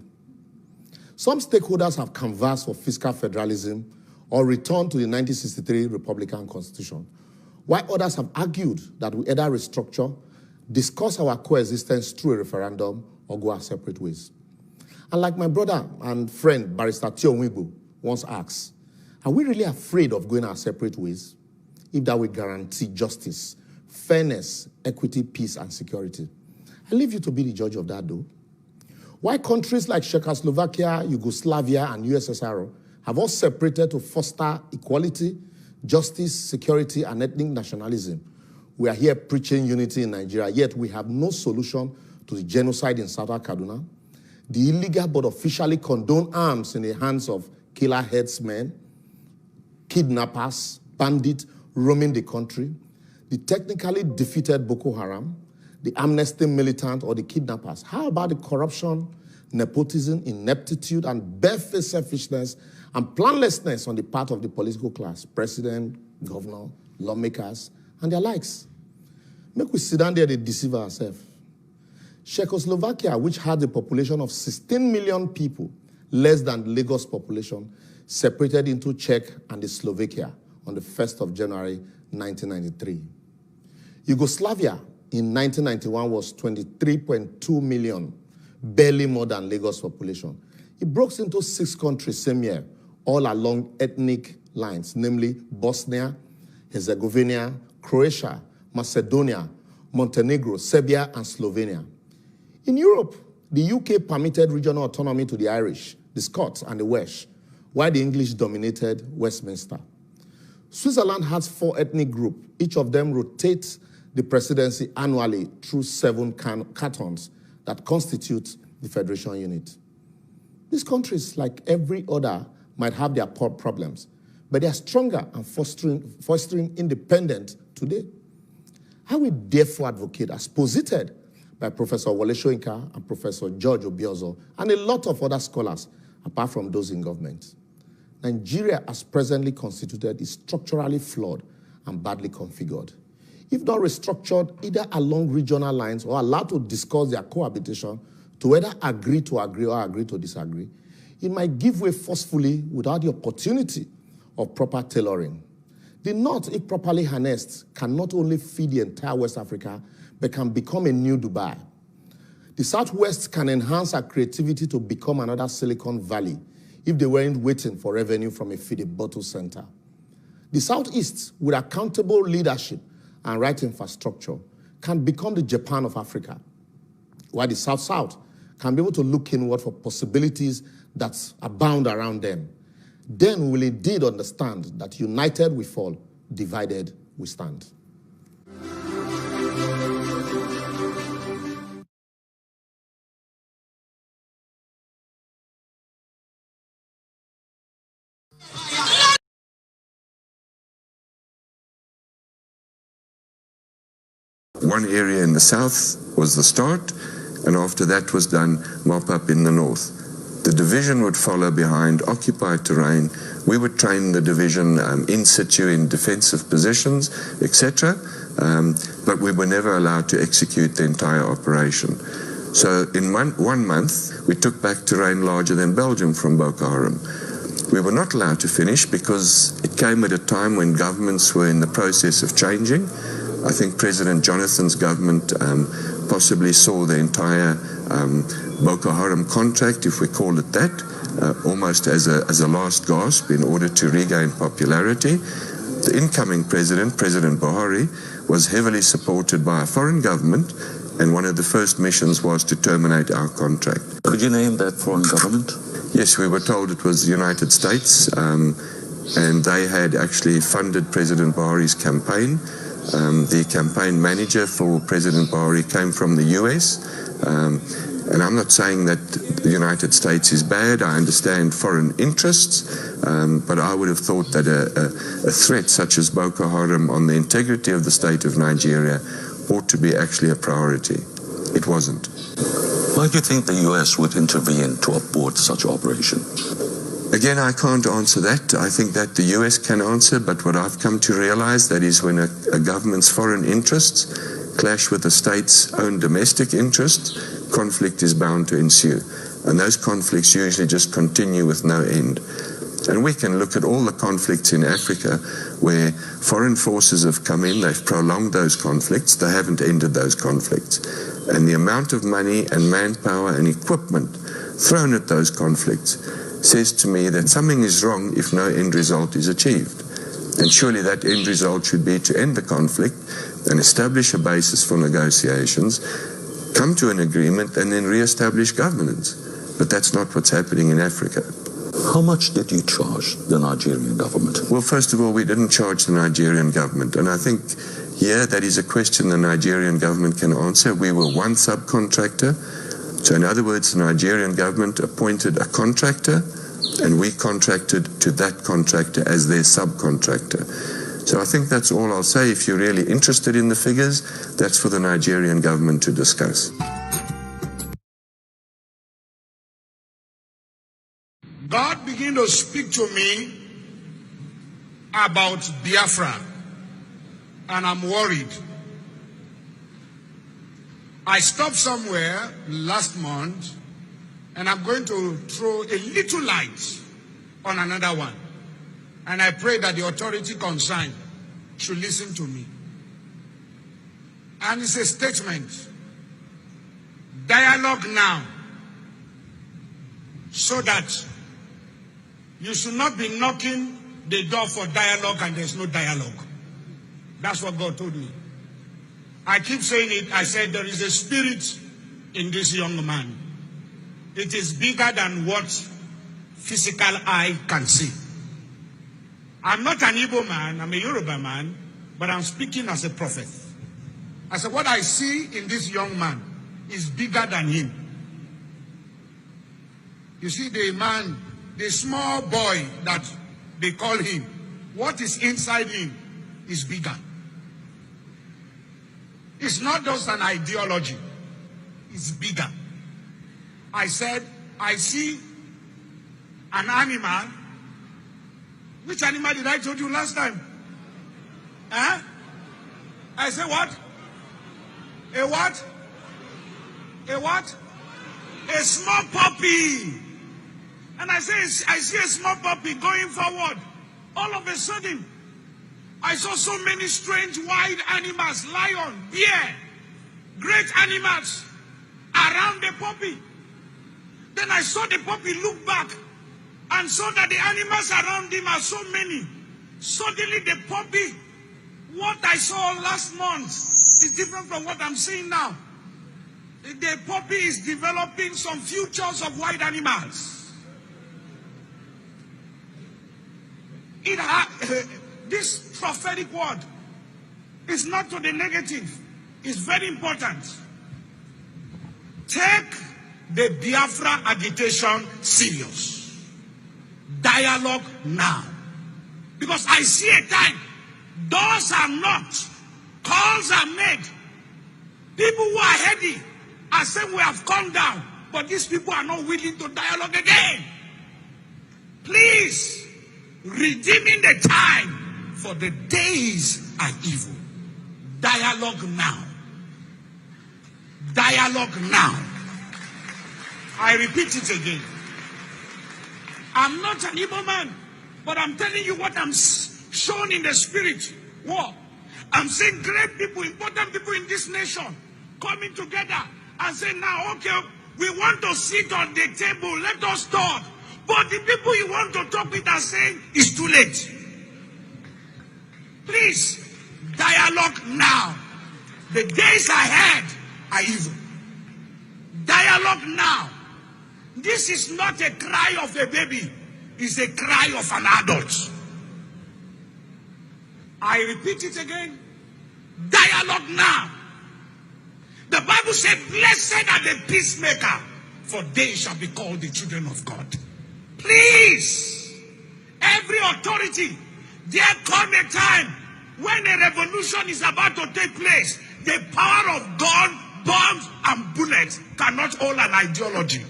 Some stakeholders have canvassed for fiscal federalism or return to the 1963 Republican Constitution, while others have argued that we either restructure, discuss our coexistence through a referendum, or go our separate ways. And like my brother and friend, Barrister Tio Wibu, once asked, are we really afraid of going our separate ways if that will guarantee justice, fairness, equity, peace, and security? I leave you to be the judge of that, though. Why countries like Czechoslovakia, Yugoslavia, and USSR have all separated to foster equality, justice, security, and ethnic nationalism. We are here preaching unity in Nigeria, yet we have no solution to the genocide in Southern Kaduna, the illegal but officially condoned arms in the hands of killer headsmen, kidnappers, bandits roaming the country, the technically defeated Boko Haram, the amnesty militant, or the kidnappers. How about the corruption, nepotism, ineptitude, and barefaced selfishness and planlessness on the part of the political class, president, governor, lawmakers, and their likes? Make we sit down there and deceive ourselves. Czechoslovakia, which had a population of 16 million people, less than Lagos population, separated into Czech and the Slovakia on the 1st of January 1993. Yugoslavia in 1991 was 23.2 million, barely more than Lagos population. It broke into 6 countries same year, all along ethnic lines, namely Bosnia, Herzegovina, Croatia, Macedonia, Montenegro, Serbia, and Slovenia. In Europe, the UK permitted regional autonomy to the Irish, the Scots, and the Welsh, while the English dominated Westminster. Switzerland has 4 ethnic groups. Each of them rotates the presidency annually through 7 cantons that constitute the federation unit. These countries, like every other, might have their problems, but they are stronger and fostering independence today. I would therefore advocate, as posited by Professor Wole Soyinka and Professor George Obiozo and a lot of other scholars, apart from those in government. Nigeria, as presently constituted, is structurally flawed and badly configured. If not restructured either along regional lines or allowed to discuss their cohabitation to whether agree to agree or agree to disagree, it might give way forcefully without the opportunity of proper tailoring. The North, if properly harnessed, can not only feed the entire West Africa, but can become a new Dubai. The Southwest can enhance our creativity to become another Silicon Valley if they weren't waiting for revenue from a feed-a-bottle center. The Southeast, with accountable leadership and right infrastructure, can become the Japan of Africa, while the South-South can be able to look inward for possibilities that abound around them. Then we will indeed understand that united we fall, divided we stand. One area in the south was the start, and after that was done, mop up in the north. The division would follow behind, occupied terrain. We would train the division in situ in defensive positions, etc. But we were never allowed to execute the entire operation. So in 1 month, we took back terrain larger than Belgium from Boko Haram. We were not allowed to finish because it came at a time when governments were in the process of changing. I think President Jonathan's government possibly saw the entire Boko Haram contract, if we call it that, almost as a last gasp in order to regain popularity. The incoming president, President Buhari, was heavily supported by a foreign government, and one of the first missions was to terminate our contract. Could you name that foreign government? Yes, we were told it was the United States, and they had actually funded President Buhari's campaign. The campaign manager for President Buhari came from the US, and I'm not saying that the United States is bad. I understand foreign interests, but I would have thought that a threat such as Boko Haram on the integrity of the state of Nigeria ought to be actually a priority. It wasn't. Why do you think the US would intervene to abort such operation? Again, I can't answer that. I think that the US can answer, but what I've come to realize, that is when a government's foreign interests clash with the state's own domestic interests, conflict is bound to ensue. And those conflicts usually just continue with no end. And we can look at all the conflicts in Africa where foreign forces have come in, they've prolonged those conflicts, they haven't ended those conflicts. And the amount of money and manpower and equipment thrown at those conflicts says to me that something is wrong if no end result is achieved. And surely that end result should be to end the conflict and establish a basis for negotiations, come to an agreement, and then re-establish governance. But that's not what's happening in Africa. How much did you charge the Nigerian government? Well, first of all, we didn't charge the Nigerian government. And I think here that is a question the Nigerian government can answer. We were one subcontractor. So in other words, the Nigerian government appointed a contractor, and we contracted to that contractor as their subcontractor. So I think that's all I'll say. If you're really interested in the figures, that's for the Nigerian government to discuss. God began to speak to me about Biafra, and I'm worried. I stopped somewhere last month, and I'm going to throw a little light on another one. And I pray that the authority concerned should listen to me. And it's a statement. Dialogue now, so that you should not be knocking the door for dialogue and there's no dialogue. That's what God told me. I keep saying it. I said there is a spirit in this young man. It is bigger than what physical eye can see. I'm not an Igbo man, I'm a Yoruba man, but I'm speaking as a prophet. I said what I see in this young man is bigger than him. You see the man, the small boy that they call him, what is inside him is bigger. It's not just an ideology, it's bigger. I said, I see an animal. Which animal did I told you last time? Huh? I said what? A what? A what? A small puppy. And I say, I see a small puppy going forward. All of a sudden, I saw so many strange wild animals, lion, bear, great animals around the puppy. Then I saw the puppy look back and saw that the animals around him are so many. Suddenly the puppy, what I saw last month is different from what I'm seeing now. The puppy is developing some futures of wild animals. This prophetic word is not to the negative. It's very important. Take the Biafra agitation serious. Dialogue now. Because I see a time, doors are knocked, calls are made. People who are heady are saying we have come down, but these people are not willing to dialogue again. Please, redeeming the time, for the days are evil. Dialogue now. Dialogue now. I repeat it again. I'm not an Igbo man, but I'm telling you what I'm shown in the spirit. What? I'm seeing great people, important people in this nation coming together and saying, now, okay, we want to sit on the table. Let us talk. But the people you want to talk with are saying it's too late. Please, dialogue now. The days ahead are evil. Dialogue now. This is not a cry of a baby. It's a cry of an adult. I repeat it again. Dialogue now. The Bible said, blessed are the peacemaker, for they shall be called the children of God. Please, every authority, there come a time when a revolution is about to take place. The power of gun, bombs, and bullets cannot hold an ideology.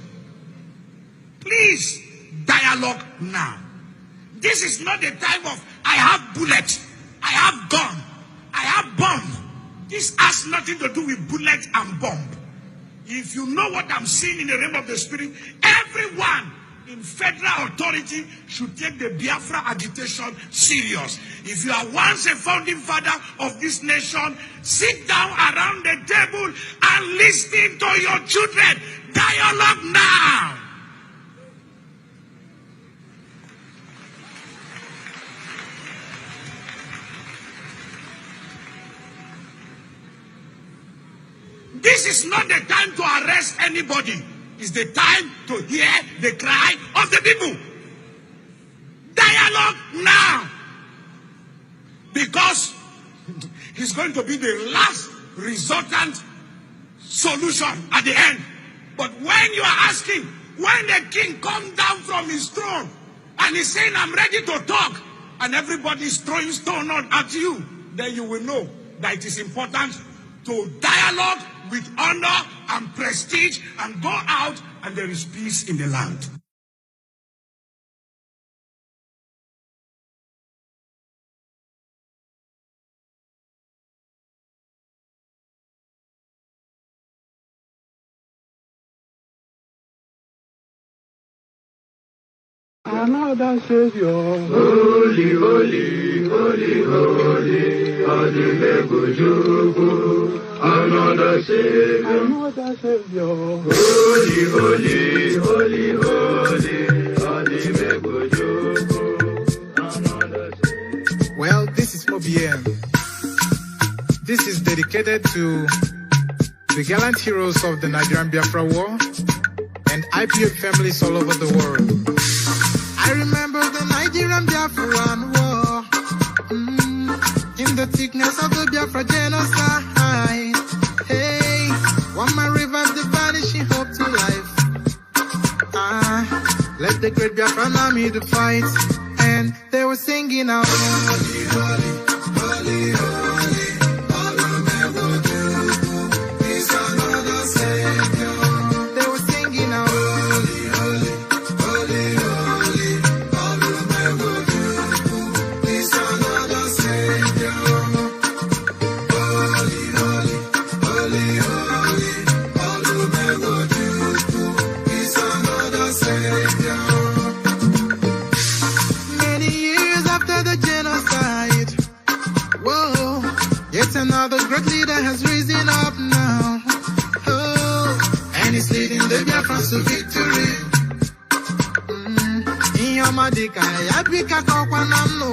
Please, dialogue now. This is not the time of, I have bullet, I have gun, I have bomb. This has nothing to do with bullet and bomb. If you know what I'm seeing in the realm of the spirit, everyone in federal authority should take the Biafra agitation serious. If you are once a founding father of this nation, sit down around the table and listen to your children. Dialogue now. This is not the time to arrest anybody. It's the time to hear the cry of the people. Dialogue now. Because it's going to be the last resultant solution at the end. But when you are asking, when the king comes down from his throne and he's saying, I'm ready to talk, and everybody is throwing stone at you, then you will know that it is important to dialogue with honor and prestige and go out and there is peace in the land. Another Savior. Holy, holy, holy, holy, Adimebujuku. Another Savior. Another Savior. Holy, holy, holy, holy, Adimebujuku. Another Savior. Well, this is OBM. This is dedicated to the gallant heroes of the Nigerian Biafra War and IPO families all over the world. I remember the Nigerian Biafran War, in the thickness of the Biafra genocide. Hey, one man revived the vanishing hope to life. Let the great Biafran army to fight, and they were singing out, holy, holy, holy, holy, Olumebujuku is another Savior. They were singing out, holy, holy, holy, holy. Another great leader has risen up now. Oh, and he's leading the Biafrans to victory. In your Madika, Yabika Kokwanam no.